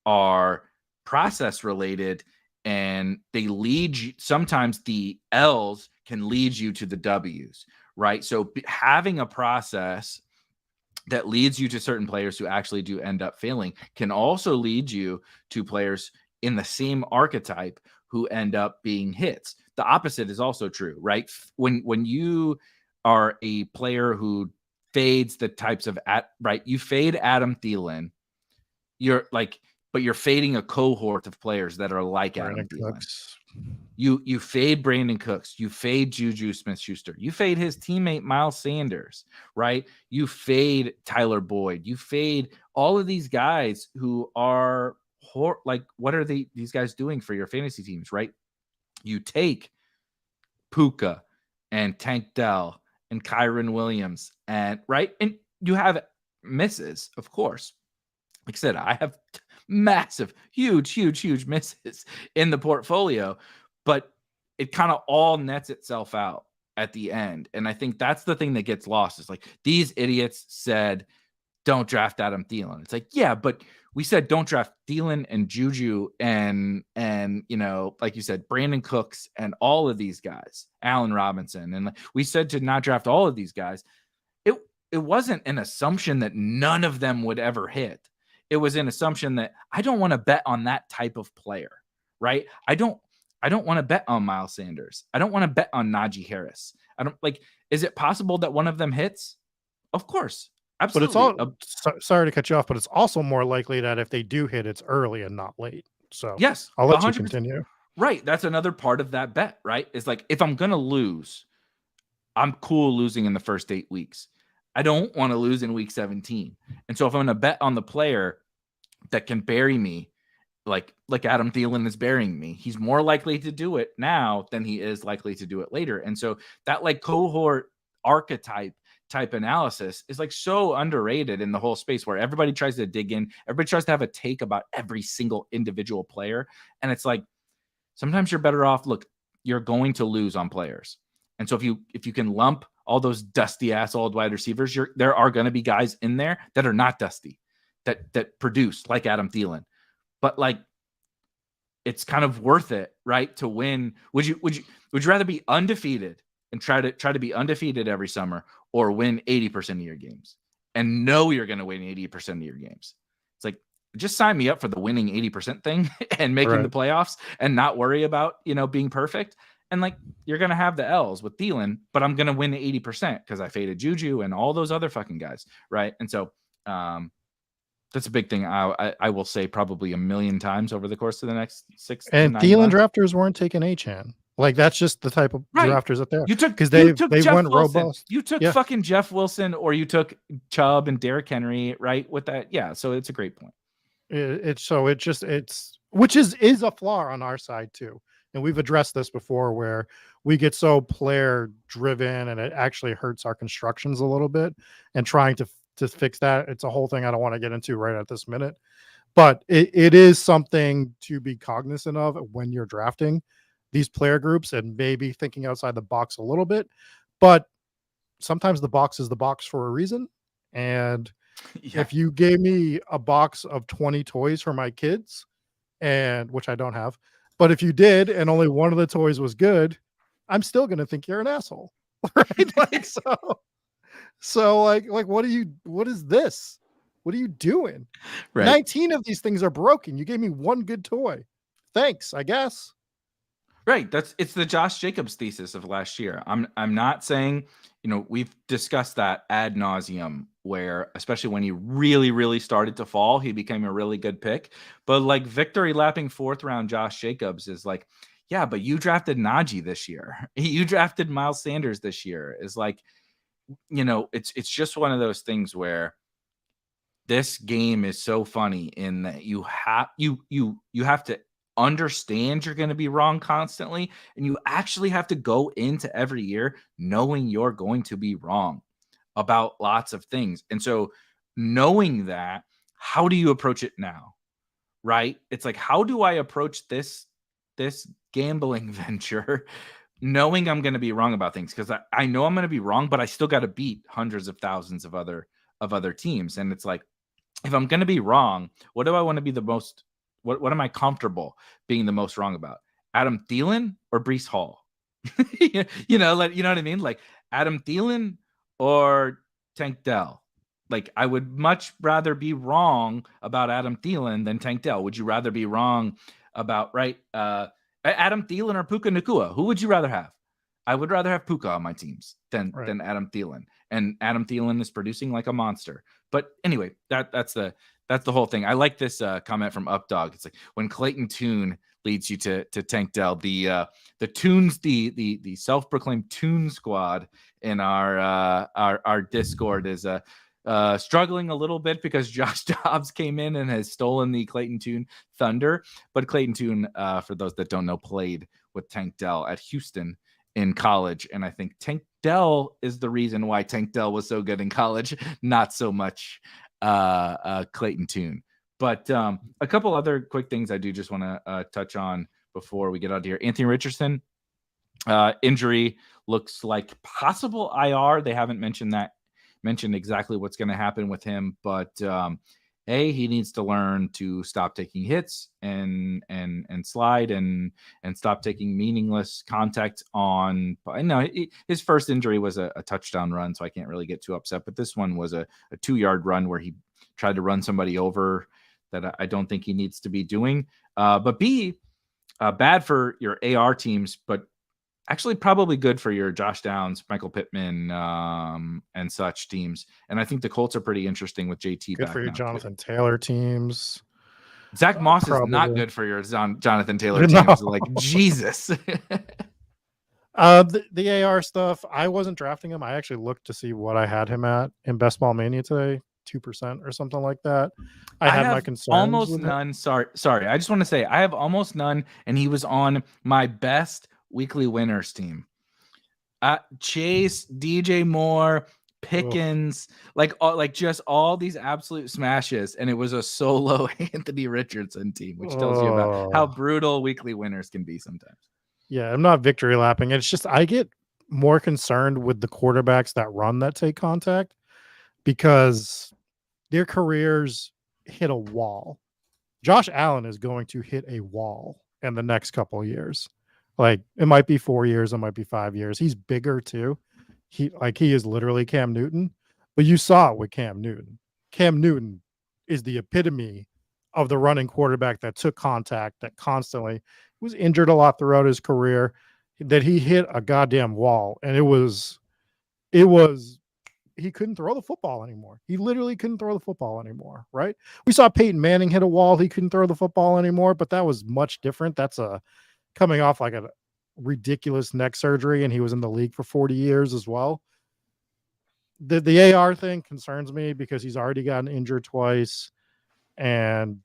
are process related, and they lead you. Sometimes the L's can lead you to the W's, right? So having a process that leads you to certain players who actually do end up failing can also lead you to players in the same archetype who end up being hits. The opposite is also true, right? When you are a player who fades the types of you fade Adam Thielen, but you're fading a cohort of players that are like Brandon Adam Thielen. Cooks. You fade Brandon Cooks. You fade Juju Smith-Schuster. You fade his teammate Miles Sanders, right? You fade Tyler Boyd. You fade all of these guys who are what are these guys doing for your fantasy teams, right? You take Puka and Tank Dell and Kyron Williams and you have misses, of course. Like I said, I have massive, huge misses in the portfolio, but it kind of all nets itself out at the end. And I think that's the thing that gets lost, is like, these idiots said, don't draft Adam Thielen. It's like, yeah, but we said don't draft Thielen and Juju and like you said, Brandon Cooks and all of these guys, Allen Robinson. And we said to not draft all of these guys. It wasn't an assumption that none of them would ever hit. It was an assumption that I don't want to bet on that type of player, right? I don't want to bet on Miles Sanders. I don't want to bet on Najee Harris. Is it possible that one of them hits? Of course. Absolutely. But it's sorry to cut you off, but it's also more likely that if they do hit, it's early and not late. So yes, I'll let you 100%. continue. Right. That's another part of that bet, right? It's like, if I'm going to lose, I'm cool losing in the first 8 weeks. I don't want to lose in week 17. And so if I'm going to bet on the player that can bury me, like Adam Thielen is burying me, he's more likely to do it now than he is likely to do it later. And so that like cohort archetype type analysis is like so underrated in the whole space, where everybody tries to dig in, everybody tries to have a take about every single individual player. And it's like, sometimes you're better off, look, you're going to lose on players. And so if you can lump all those dusty ass old wide receivers, there are going to be guys in there that are not dusty, that produce like Adam Thielen. But like, it's kind of worth it, right, to win. Would you rather be undefeated and try to be undefeated every summer, or win 80% of your games and know you're going to win 80% of your games? It's like, just sign me up for the winning 80% thing and making the playoffs and not worry about, being perfect. And like, you're going to have the L's with Thielen, but I'm going to win 80% because I faded Juju and all those other fucking guys. Right. And so, that's a big thing. I will say probably a million times over the course of the next 6 to 9 Thielen months. drafters weren't taking Achane. Like, that's just the type of drafters that they're. You took, because they Jeff went Wilson. robust. You took fucking Jeff Wilson, or you took Chubb and Derrick Henry, right? With that, yeah. So it's a great point. Which is a flaw on our side too. And we've addressed this before, where we get so player driven and it actually hurts our constructions a little bit, and trying to fix that. It's a whole thing I don't want to get into right at this minute, but it is something to be cognizant of when you're drafting these player groups, and maybe thinking outside the box a little bit. But sometimes the box is the box for a reason. And if you gave me a box of 20 toys for my kids, and which I don't have, but if you did, and only one of the toys was good, I'm still going to think you're an asshole. Right? Like, so like, what is this? What are you doing? Right. 19 of these things are broken. You gave me one good toy. Thanks, I guess. Right. It's the Josh Jacobs thesis of last year. I'm not saying, we've discussed that ad nauseum, where especially when he really, really started to fall, he became a really good pick. But like, victory lapping 4th round Josh Jacobs is like, yeah, but you drafted Najee this year. You drafted Miles Sanders this year. Is like, it's just one of those things where this game is so funny in that you have to understand you're going to be wrong constantly, and you actually have to go into every year knowing you're going to be wrong about lots of things. And so, knowing that, how do you approach it now? Right? It's like, how do I approach this gambling venture knowing I'm going to be wrong about things? Because I know I'm going to be wrong, but I still got to beat hundreds of thousands of other teams. And it's like, if I'm going to be wrong, what do I want to be the most? What am I comfortable being the most wrong about? Adam Thielen or Breece Hall? Like, you know what I mean? Like, Adam Thielen or Tank Dell? Like, I would much rather be wrong about Adam Thielen than Tank Dell. Would you rather be wrong about Adam Thielen or Puka Nacua? Who would you rather have? I would rather have Puka on my teams than Adam Thielen. And Adam Thielen is producing like a monster. But anyway, that's the whole thing. I like this comment from Updog. It's like, when Clayton Tune leads you to Tank Dell, the Tunes, the self-proclaimed Tune squad in our Discord is struggling a little bit because Josh Dobbs came in and has stolen the Clayton Tune thunder. But Clayton Tune, for those that don't know, played with Tank Dell at Houston in college, and I think Tank Dell is the reason why Tank Dell was so good in college, not so much Clayton Tune. But a couple other quick things I do just want to touch on before we get out of here. Anthony Richardson, injury looks like possible IR. They haven't mentioned exactly what's going to happen with him, but he needs to learn to stop taking hits and slide and stop taking meaningless contact on. I know his first injury was a touchdown run, so I can't really get too upset. But this one was a 2-yard run where he tried to run somebody over that I don't think he needs to be doing. But bad for your AR teams, but actually probably good for your Josh Downs, Michael Pittman, and such teams. And I think the Colts are pretty interesting with JT good back for your now, Jonathan Taylor teams. Zach Moss is not good for your Jonathan Taylor teams. No. Like, Jesus. The AR stuff, I wasn't drafting him. I actually looked to see what I had him at in Best Ball Mania today, 2% or something like that. I had my concerns. Almost none. Sorry. I just want to say I have almost none, and he was on my best weekly winners team. Chase, DJ Moore, Pickens, like just all these absolute smashes, and it was a solo Anthony Richardson team, which tells you about how brutal weekly winners can be sometimes. Yeah, I'm not victory lapping. It's just I get more concerned with the quarterbacks that take contact because their careers hit a wall. Josh Allen is going to hit a wall in the next couple of years. Like, it might be 4 years, it might be 5 years. He's bigger too. He is literally Cam Newton, but you saw it with Cam Newton. Cam Newton is the epitome of the running quarterback that took contact, that constantly was injured a lot throughout his career, that he hit a goddamn wall. And it was he couldn't throw the football anymore. He literally couldn't throw the football anymore, right? We saw Peyton Manning hit a wall. He couldn't throw the football anymore, but that was much different. That's coming off like a ridiculous neck surgery, and he was in the league for 40 years as well. The AR thing concerns me because he's already gotten injured twice, and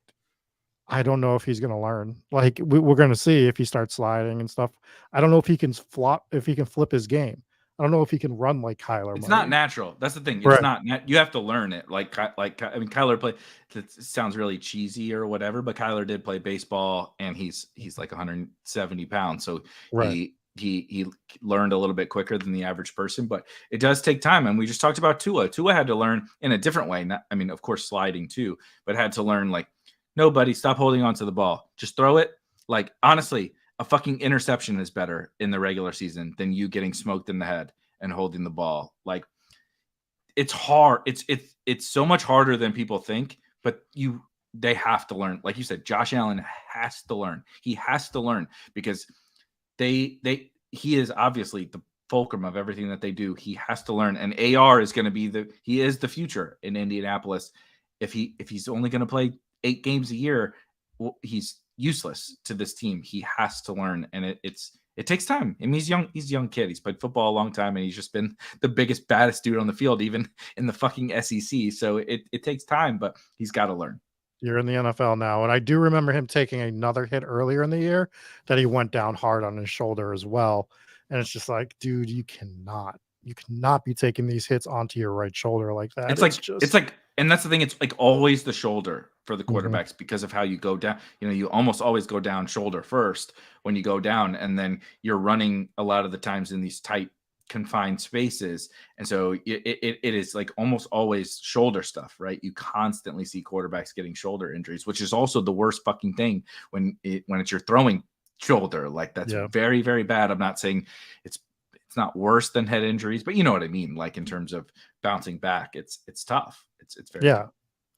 I don't know if he's going to learn. Like, we're going to see if he starts sliding and stuff. I don't know if he can flip his game. I don't know if he can run like Kyler. It's not natural. That's the thing. It's right. not. You have to learn it. Kyler played. It sounds really cheesy or whatever, but Kyler did play baseball, and he's like 170 pounds, so right. he learned a little bit quicker than the average person. But it does take time, and we just talked about Tua. Tua had to learn in a different way. Of course, sliding too, but had to learn like, no, buddy, stop holding on to the ball. Just throw it. Like, honestly, a fucking interception is better in the regular season than you getting smoked in the head and holding the ball. Like, it's hard. It's so much harder than people think, but they have to learn. Like you said, Josh Allen has to learn. He has to learn because he is obviously the fulcrum of everything that they do. He has to learn. And AR is going to be he is the future in Indianapolis. If he's only going to play 8 games a year, he's useless to this team. He has to learn, and it takes time. I mean, he's young. He's a young kid. He's played football a long time, and he's just been the biggest, baddest dude on the field, even in the fucking SEC. So it takes time, but he's got to learn. You're in the NFL now, and I do remember him taking another hit earlier in the year that he went down hard on his shoulder as well. And it's just like, dude, you cannot be taking these hits onto your right shoulder like that. It's like, and that's the thing. It's like always the shoulder for the quarterbacks because of how you go down. You almost always go down shoulder first when you go down, and then you're running a lot of the times in these tight, confined spaces. And so it is like almost always shoulder stuff, right? You constantly see quarterbacks getting shoulder injuries, which is also the worst fucking thing when it's your throwing shoulder. Like, that's very, very bad. I'm not saying it's not worse than head injuries, but you know what I mean? Like, in terms of bouncing back, it's tough. It's very tough.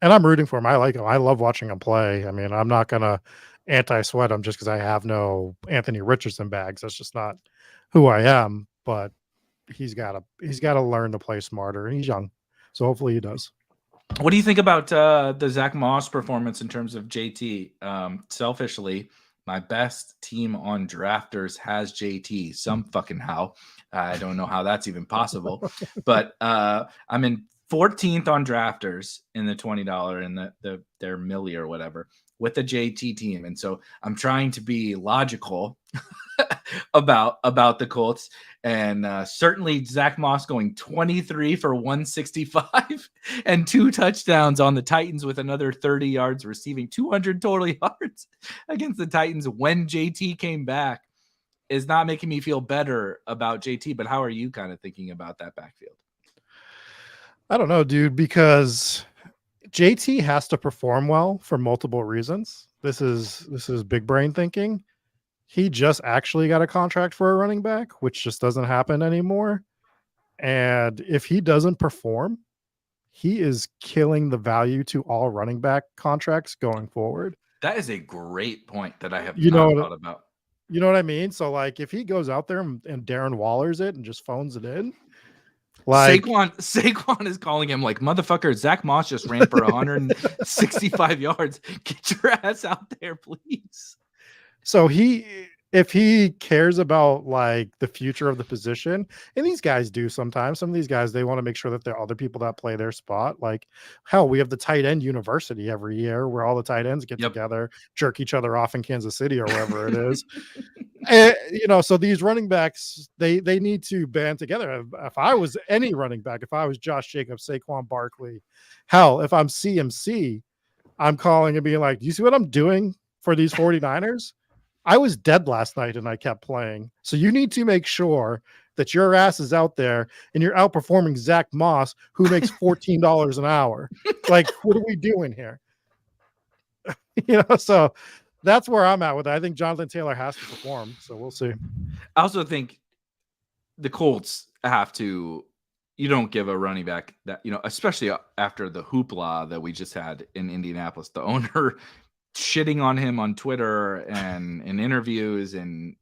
And I'm rooting for him. I like him. I love watching him play. I mean, I'm not going to anti-sweat him just because I have no Anthony Richardson bags. That's just not who I am. But he's got to learn to play smarter. He's young, so hopefully he does. What do you think about the Zach Moss performance in terms of JT? Selfishly, my best team on Drafters has JT some fucking how. I don't know how that's even possible, but I'm in 14th on Drafters in the $20 and their milli or whatever with the JT team. And so I'm trying to be logical about the Colts, and certainly Zach Moss going 23 for 165 and 2 touchdowns on the Titans with another 30 yards receiving, 200 total yards against the Titans when JT came back is not making me feel better about JT. But how are you kind of thinking about that backfield? I don't know, dude, because JT has to perform well for multiple reasons. This is big brain thinking. He just actually got a contract for a running back, which just doesn't happen anymore. And if he doesn't perform, he is killing the value to all running back contracts going forward. That is a great point that I have not thought about. You know what I mean? So, like, if he goes out there and Darren Waller's it and just phones it in, Like Saquon is calling him like, motherfucker, Zach Moss just ran for 165 yards. Get your ass out there, please. So if he cares about like the future of the position, and these guys do sometimes, some of these guys, they want to make sure that there are other people that play their spot. Like, hell, we have the tight end university every year where all the tight ends get together, jerk each other off in Kansas City or wherever it is. And, so these running backs, they need to band together. If I was any running back, if I was Josh Jacobs, Saquon Barkley, hell, if I'm CMC, I'm calling and being like, do you see what I'm doing for these 49ers? I was dead last night and I kept playing. So you need to make sure that your ass is out there and you're outperforming Zach Moss, who makes $14 an hour. Like, what are we doing here? So that's where I'm at with it. I think Jonathan Taylor has to perform. So we'll see. I also think the Colts have to, you don't give a running back that, especially after the hoopla that we just had in Indianapolis, the owner shitting on him on Twitter and in interviews, and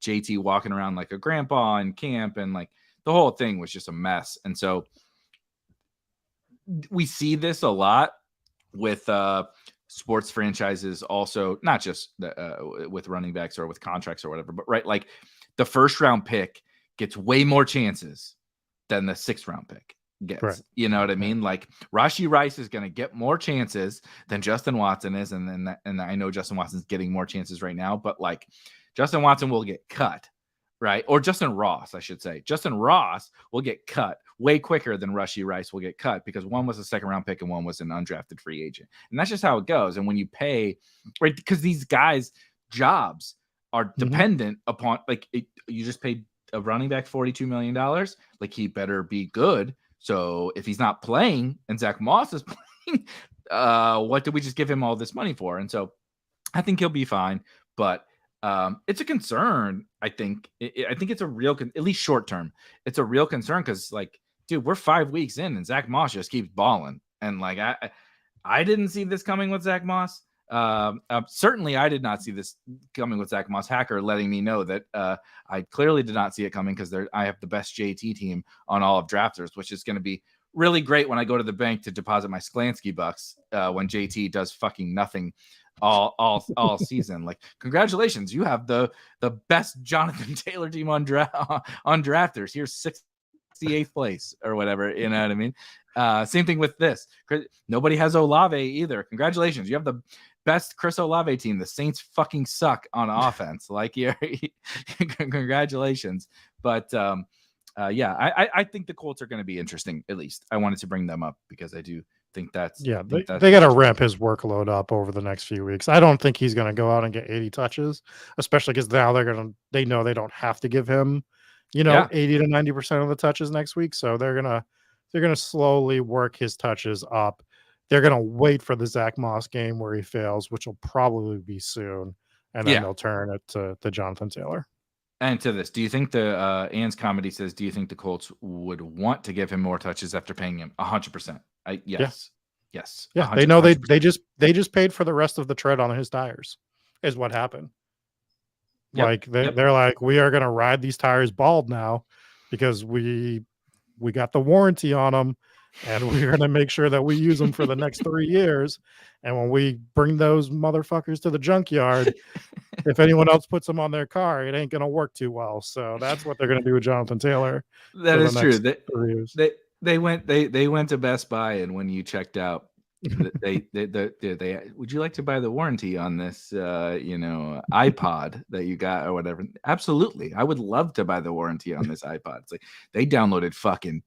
JT walking around like a grandpa in camp, and like the whole thing was just a mess. And so we see this a lot with sports franchises, also not just with running backs or with contracts or whatever, but right, like the first round pick gets way more chances than the 6th round pick gets. Right. You know what I mean? Like Rashee Rice is going to get more chances than Justin Watson is, and I know Justin Watson's getting more chances right now, but like Justin Watson will get cut, right? Or Justin Ross, I should say. Justin Ross will get cut way quicker than Rashee Rice will get cut, because one was a 2nd round pick and one was an undrafted free agent. And that's just how it goes. And when you pay, right, because these guys' jobs are dependent upon, like, you just paid a running back $42 million, like he better be good. So if he's not playing and Zach Moss is playing, what did we just give him all this money for? And so I think he'll be fine, but it's a concern. I think it's a real, at least short term, it's a real concern, because like, dude, we're 5 weeks in and Zach Moss just keeps balling. And like, I didn't see this coming with Zach Moss. Certainly I did not see this coming with Zach Moss. Hacker letting me know that I clearly did not see it coming, because I have the best JT team on all of Drafters, which is going to be really great when I go to the bank to deposit my Sklansky bucks when JT does fucking nothing all season. Like, congratulations, you have the best Jonathan Taylor team on Drafters. Here's 68th place or whatever, you know what I mean? Same thing with this. Nobody has Olave either. Congratulations, you have the best Chris Olave team. The Saints fucking suck on offense. Like, congratulations. But I think the Colts are going to be interesting. At least I wanted to bring them up because I do think that's they got to ramp his workload up over the next few weeks. I don't think he's going to go out and get 80 touches, especially because now they know they don't have to give him 80 to 90% of the touches next week. So they're gonna slowly work his touches up. They're gonna wait for the Zach Moss game where he fails, which will probably be soon, and then they'll turn it to Jonathan Taylor. And to this, do you think the Ann's comedy says, do you think the Colts would want to give him more touches after paying him 100%? Yes. Yeah, 100%. They know they just paid for the rest of the tread on his tires, is what happened. Yep. Like they're like, we are gonna ride these tires bald now because we got the warranty on them, and we're going to make sure that we use them for the next 3 years. And when we bring those motherfuckers to the junkyard, if anyone else puts them on their car, it ain't going to work too well. So that's what they're going to do with Jonathan Taylor. That is true. They went to Best Buy, and when you checked out, they would you like to buy the warranty on this iPod that you got or whatever? Absolutely, I would love to buy the warranty on this iPod. It's like they downloaded fucking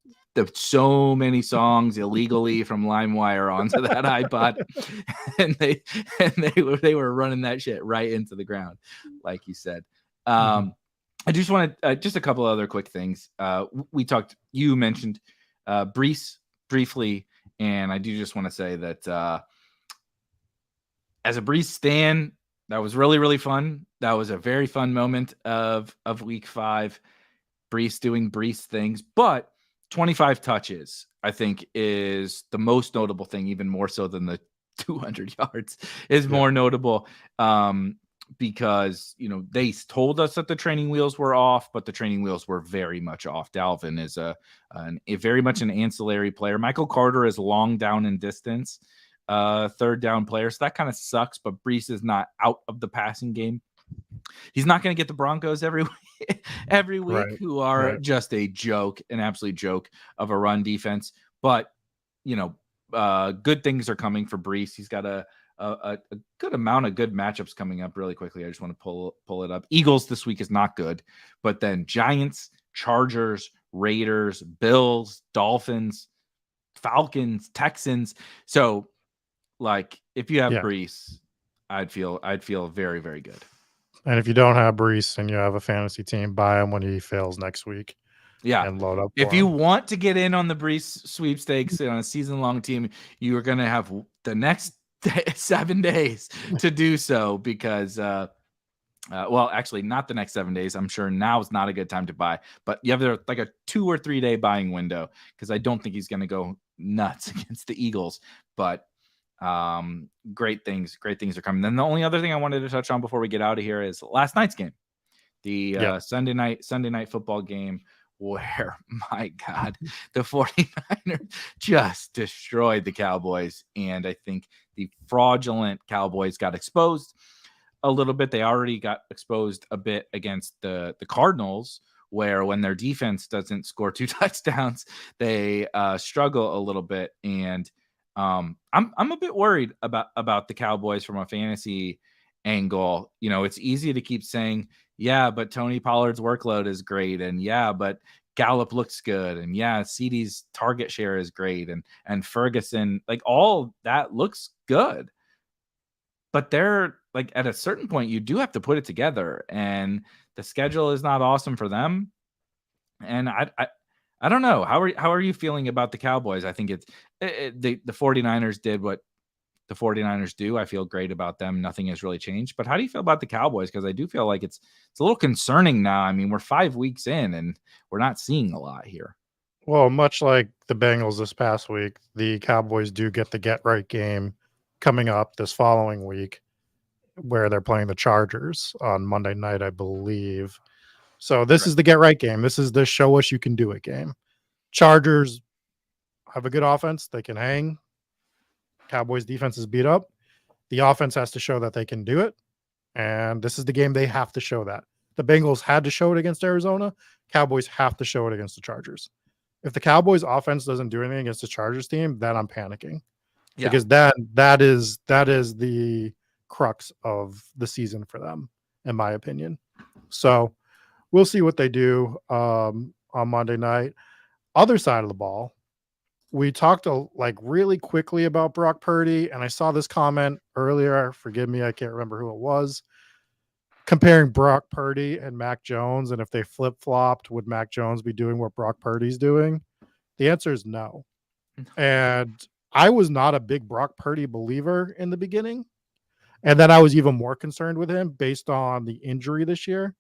so many songs illegally from LimeWire onto that iPod, and they were running that shit right into the ground, like you said. I just want to just a couple other quick things. You mentioned Breece briefly. And I do just want to say that as a Breece stan, that was really, really fun. That was a very fun moment of week 5. Breece doing Breece things. But 25 touches, I think, is the most notable thing, even more so than the 200 yards is more notable. because, they told us that the training wheels were off, but the training wheels were very much off. Dalvin is a very much an ancillary player. Michael Carter is long down in distance, third down player. So that kind of sucks, but Brees is not out of the passing game. He's not going to get the Broncos every week, who are just a joke, an absolute joke of a run defense. But, good things are coming for Brees. He's got a good amount of good matchups coming up really quickly. I just want to pull it up. Eagles this week is not good, but then Giants, Chargers, Raiders, Bills, Dolphins, Falcons, Texans. So, if you have Brees, I'd feel very, very good. And if you don't have Brees and you have a fantasy team, buy him when he fails next week. Yeah. And load up. If you want to get in on the Brees sweepstakes on a season-long team, you are going to have the next 7 days to do so because, actually not the next 7 days. I'm sure now is not a good time to buy, but you have a 2 or 3 day buying window because I don't think he's going to go nuts against the Eagles, but great things are coming. Then the only other thing I wanted to touch on before we get out of here is last night's game, the Sunday night football game, where, my God, the 49ers just destroyed the Cowboys. And I think the fraudulent Cowboys got exposed a little bit. They already got exposed a bit against the Cardinals, where when their defense doesn't score 2 touchdowns, they struggle a little bit. And I'm a bit worried about the Cowboys from a fantasy angle. It's easy to keep saying, yeah, but Tony Pollard's workload is great, and yeah, but Gallup looks good, and yeah, CeeDee's target share is great, and Ferguson, all that looks good. But they're at a certain point, you do have to put it together, and the schedule is not awesome for them. And I don't know. How are you feeling about the Cowboys? I think the 49ers did what the 49ers do. I feel great about them. Nothing has really changed. But how do you feel about the Cowboys? Because I do feel like it's a little concerning now. I mean, we're 5 weeks in and we're not seeing a lot here. Well, much like the Bengals this past week, the Cowboys do get the get-right game coming up this following week where they're playing the Chargers on Monday night, I believe. So this is the get-right game. This is the show us you can do it game. Chargers have a good offense. They can hang. Cowboys defense is beat up. The offense has to show that they can do it. And this is the game they have to show that. The Bengals had to show it against Arizona. Cowboys have to show it against the Chargers. If the Cowboys offense doesn't do anything against the Chargers team, then I'm panicking. Yeah. Because that is the crux of the season for them, in my opinion. So we'll see what they do on Monday night. Other side of the ball, we talked really quickly about Brock Purdy, and I saw this comment earlier. Forgive me, I can't remember who it was. Comparing Brock Purdy and Mac Jones, and if they flip-flopped, would Mac Jones be doing what Brock Purdy's doing? The answer is no. And I was not a big Brock Purdy believer in the beginning. And then I was even more concerned with him based on the injury this year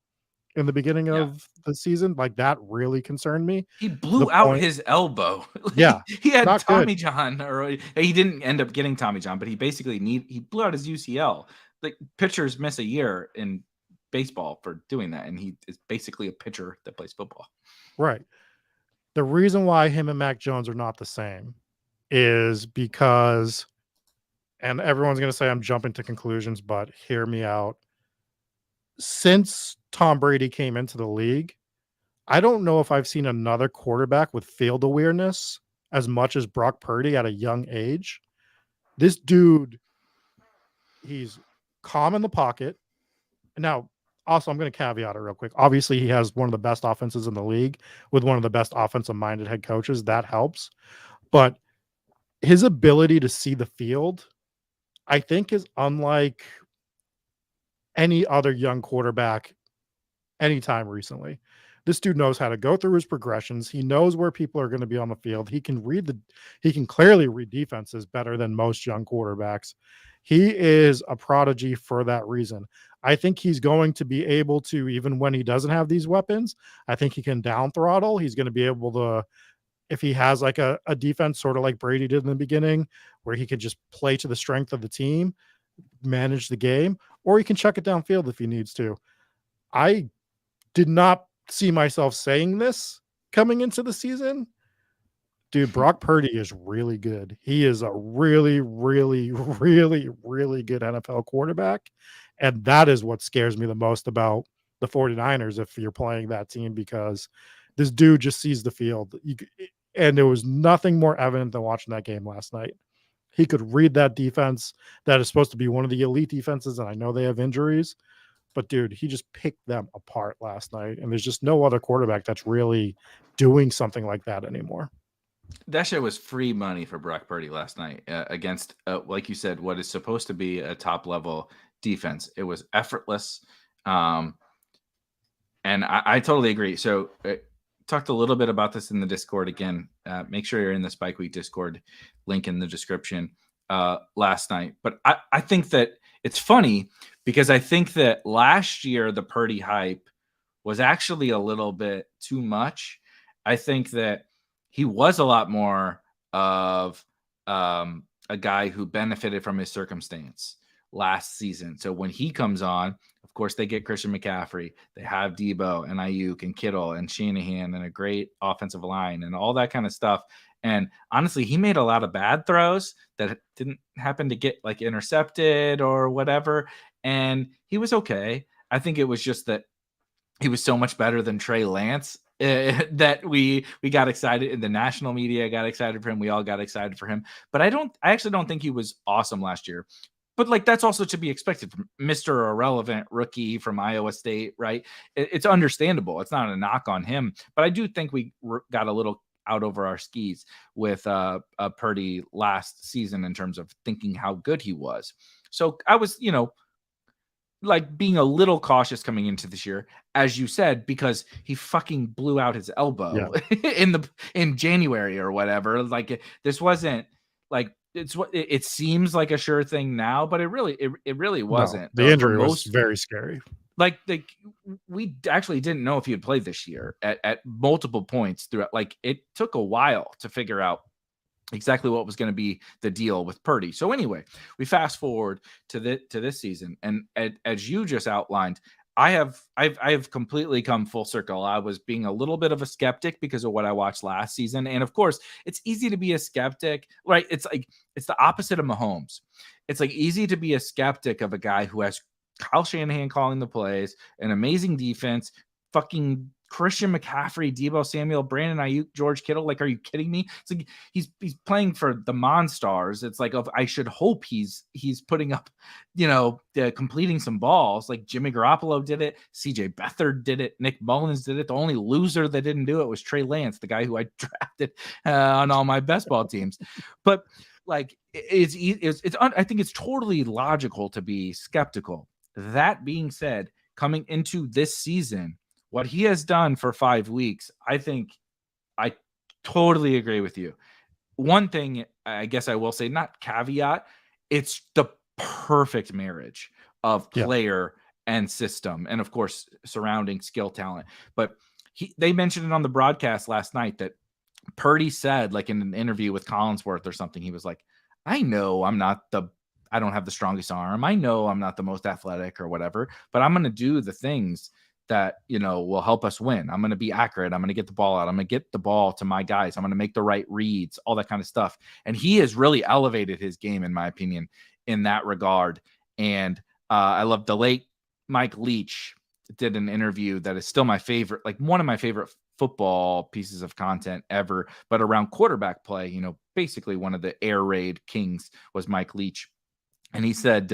in the beginning of the season. That really concerned me. He blew out his elbow. Yeah. He had Tommy John, or he didn't end up getting Tommy John, but he basically he blew out his UCL. Pitchers miss a year in baseball for doing that, and he is basically a pitcher that plays football. Right. The reason why him and Mac Jones are not the same is because, and everyone's going to say I'm jumping to conclusions, but hear me out. Since Tom Brady came into the league, I don't know if I've seen another quarterback with field awareness as much as Brock Purdy at a young age. This dude, he's calm in the pocket. Now, also, I'm going to caveat it real quick. Obviously, he has one of the best offenses in the league with one of the best offensive-minded head coaches. That helps. But his ability to see the field, I think, is unlike any other young quarterback anytime recently. This dude knows how to go through his progressions. He knows where people are going to be on the field. He can clearly read defenses better than most young quarterbacks. He is a prodigy for that reason. I think he's going to be able to, even when he doesn't have these weapons, I think he can down throttle. He's going to be able to, if he has a defense sort of like Brady did in the beginning, where he could just play to the strength of the team, manage the game, or he can chuck it downfield if he needs to. I did not see myself saying this coming into the season. Dude, Brock Purdy is really good. He is a really, really, really, really good NFL quarterback. And that is what scares me the most about the 49ers if you're playing that team, because this dude just sees the field. And there was nothing more evident than watching that game last night. He could read that defense that is supposed to be one of the elite defenses, and I know they have injuries, but dude, he just picked them apart last night. And there's just no other quarterback that's really doing something like that anymore. That shit was free money for Brock Purdy last night against, like you said, what is supposed to be a top level defense. It was effortless. And I totally agree. So talked a little bit about this in the Discord again. Make sure you're in the Spike Week Discord, link in the description last night. But I think that it's funny because I think that last year the Purdy hype was actually a little bit too much. I think that he was a lot more of a guy who benefited from his circumstance last season. So when he comes on, of course, they get Christian McCaffrey. They have Debo and Ayuk and Kittle and Shanahan and a great offensive line and all that kind of stuff. And honestly, he made a lot of bad throws that didn't happen to get like intercepted or whatever. And he was okay. I think it was just that he was so much better than Trey Lance that we got excited, and the national media got excited for him. We all got excited for him. But I actually don't think he was awesome last year. But like that's also to be expected from Mr. Irrelevant rookie from Iowa State, right? It's understandable. It's not a knock on him. But I do think we got a little out over our skis with Purdy last season in terms of thinking how good he was. So I was, like being a little cautious coming into this year, as you said, because he fucking blew out his elbow in January or whatever. Like this wasn't like it seems like a sure thing now, but it really wasn't. No, the injury was very scary. Like we actually didn't know if he had played this year at multiple points throughout. Like it took a while to figure out exactly what was going to be the deal with Purdy. So anyway, we fast forward to this season, and as you just outlined, I've completely come full circle. I was being a little bit of a skeptic because of what I watched last season, and of course, it's easy to be a skeptic, right? It's the opposite of Mahomes. It's like easy to be a skeptic of a guy who has Kyle Shanahan calling the plays, an amazing defense, fucking Christian McCaffrey, Debo Samuel, Brandon Ayuk, George Kittle. Like, are you kidding me? It's like he's playing for the Monstars. It's like I should hope he's putting up, completing some balls. Like Jimmy Garoppolo did it, CJ Beathard did it, Nick Mullins did it. The only loser that didn't do it was Trey Lance, the guy who I drafted on all my best ball teams. But like I think it's totally logical to be skeptical. That being said, coming into this season, what he has done for 5 weeks, I think I totally agree with you. One thing I guess I will say, not caveat, it's the perfect marriage of player and system, and of course surrounding skill talent. But they mentioned it on the broadcast last night that Purdy said, like in an interview with Collinsworth or something, he was like, I know I don't have the strongest arm. I know I'm not the most athletic or whatever, but I'm going to do the things that, will help us win. I'm going to be accurate. I'm going to get the ball out. I'm going to get the ball to my guys. I'm going to make the right reads, all that kind of stuff. And he has really elevated his game, in my opinion, in that regard. And I love the late Mike Leach did an interview that is still my favorite, like one of my favorite football pieces of content ever, but around quarterback play, basically one of the air raid kings was Mike Leach. And he said,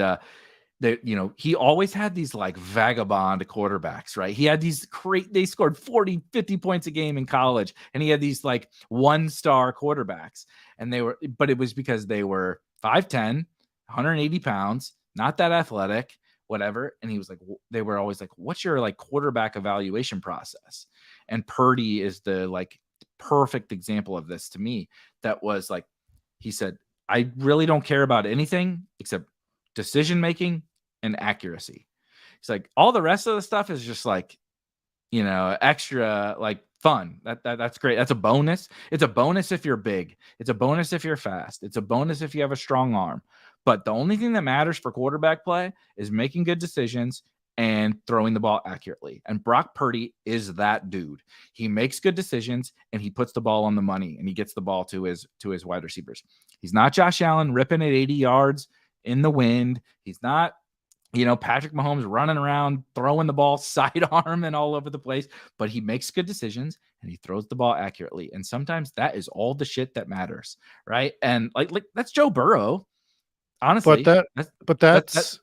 that, he always had these like vagabond quarterbacks, right? He had these they scored 40, 50 points a game in college. And he had these like 1-star quarterbacks, and but it was because they were 5'10", 180 pounds, not that athletic, whatever. And he was like, they were always like, what's your like quarterback evaluation process? And Purdy is the like perfect example of this to me. That was like, he said, I really don't care about anything except decision-making and accuracy. It's like all the rest of the stuff is just like, extra like fun. That's great. That's a bonus. It's a bonus if you're big. It's a bonus if you're fast. It's a bonus if you have a strong arm. But the only thing that matters for quarterback play is making good decisions and throwing the ball accurately. And Brock Purdy is that dude. He makes good decisions and he puts the ball on the money and he gets the ball to his wide receivers. He's not Josh Allen ripping it 80 yards in the wind. He's not, Patrick Mahomes running around, throwing the ball sidearm and all over the place, but he makes good decisions and he throws the ball accurately. And sometimes that is all the shit that matters, right? And like that's Joe Burrow, honestly. That's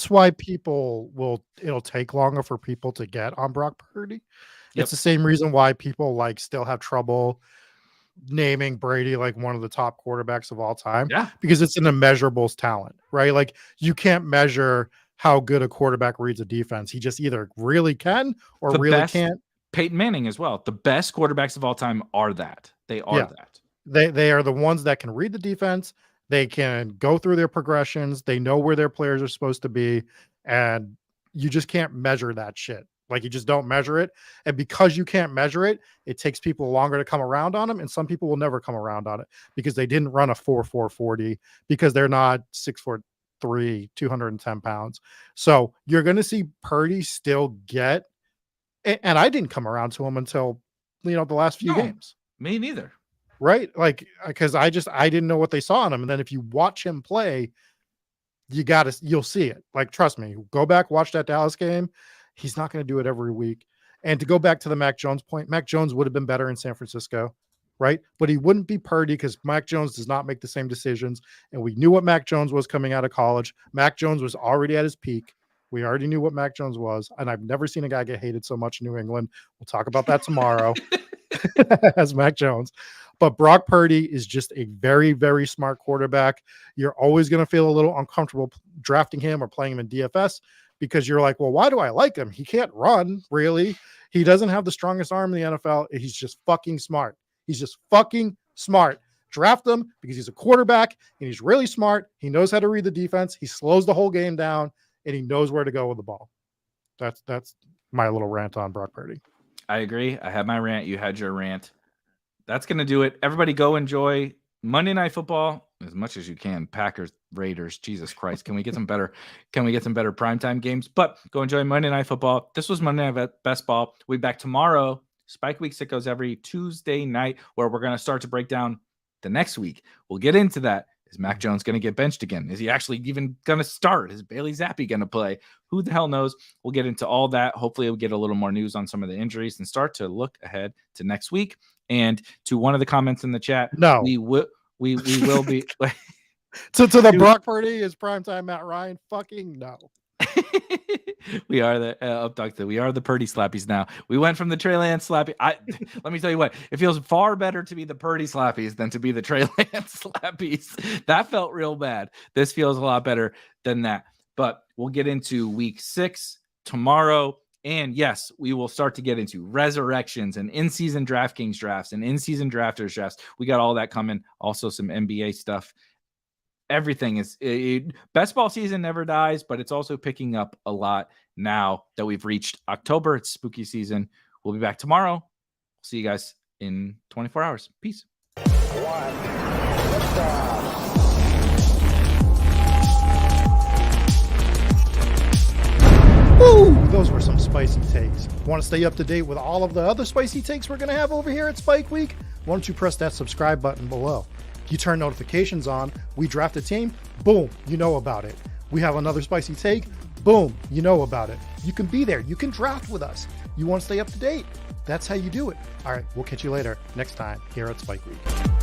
why it'll take longer for people to get on Brock Purdy. It's the same reason why people still have trouble naming Brady like one of the top quarterbacks of all time. Yeah. Because it's an immeasurables talent, right? Like you can't measure how good a quarterback reads a defense. He just either really can or really can't. Peyton Manning as well. The best quarterbacks of all time are that. They are that. They are the ones that can read the defense. They can go through their progressions. They know where their players are supposed to be. And you just can't measure that shit. Like you just don't measure it. And because you can't measure it, it takes people longer to come around on them. And some people will never come around on it because they didn't run a 4.4 40 because they're not 6'3", 210 pounds. So you're going to see Purdy still get, and I didn't come around to him until, the last few games. Me neither. Right? Like, because I didn't know what they saw in him. And then if you watch him play, you'll see it. Like, trust me, go back, watch that Dallas game. He's not going to do it every week. And to go back to the Mac Jones point, Mac Jones would have been better in San Francisco, right? But he wouldn't be Purdy because Mac Jones does not make the same decisions. And we knew what Mac Jones was coming out of college. Mac Jones was already at his peak. We already knew what Mac Jones was. And I've never seen a guy get hated so much in New England. We'll talk about that tomorrow as Mac Jones. But Brock Purdy is just a very, very smart quarterback. You're always going to feel a little uncomfortable drafting him or playing him in DFS because you're like, well, why do I like him? He can't run, really. He doesn't have the strongest arm in the NFL. He's just fucking smart. He's just fucking smart. Draft him because he's a quarterback and he's really smart. He knows how to read the defense. He slows the whole game down and he knows where to go with the ball. That's my little rant on Brock Purdy. I agree. I had my rant. You had your rant. That's going to do it. Everybody go enjoy Monday Night Football as much as you can. Packers, Raiders, Jesus Christ. Can we get some better primetime games? But go enjoy Monday Night Football. This was Monday Night Best Ball. We'll be back tomorrow. Spike Weeks, it goes every Tuesday night where we're going to start to break down the next week. We'll get into that. Is Mac Jones going to get benched again? Is he actually even going to start? Is Bailey Zappi going to play? Who the hell knows? We'll get into all that. Hopefully we'll get a little more news on some of the injuries and start to look ahead to next week. And to one of the comments in the chat, no, we will be to the Brock Purdy is primetime Matt Ryan. Fucking no. We are the Purdy slappies now. We went from the Trey Lance slappy. Let me tell you what, it feels far better to be the Purdy slappies than to be the Trey Lance slappies. That felt real bad. This feels a lot better than that. But we'll get into week 6 tomorrow. And yes, we will start to get into resurrections and in-season DraftKings drafts and in-season drafters drafts. We got all that coming. Also some NBA stuff. Everything is best ball season never dies, but it's also picking up a lot now that we've reached October. It's spooky season. We'll be back tomorrow. See you guys in 24 hours. Peace. Woo! Those were some spicy takes. Want to stay up to date with all of the other spicy takes we're going to have over here at Spike Week? Why don't you press that subscribe button below? You turn notifications on, we draft a team, boom, you know about it. We have another spicy take, boom, you know about it. You can be there. You can draft with us. You want to stay up to date? That's how you do it. All right, we'll catch you later next time here at Spike Week.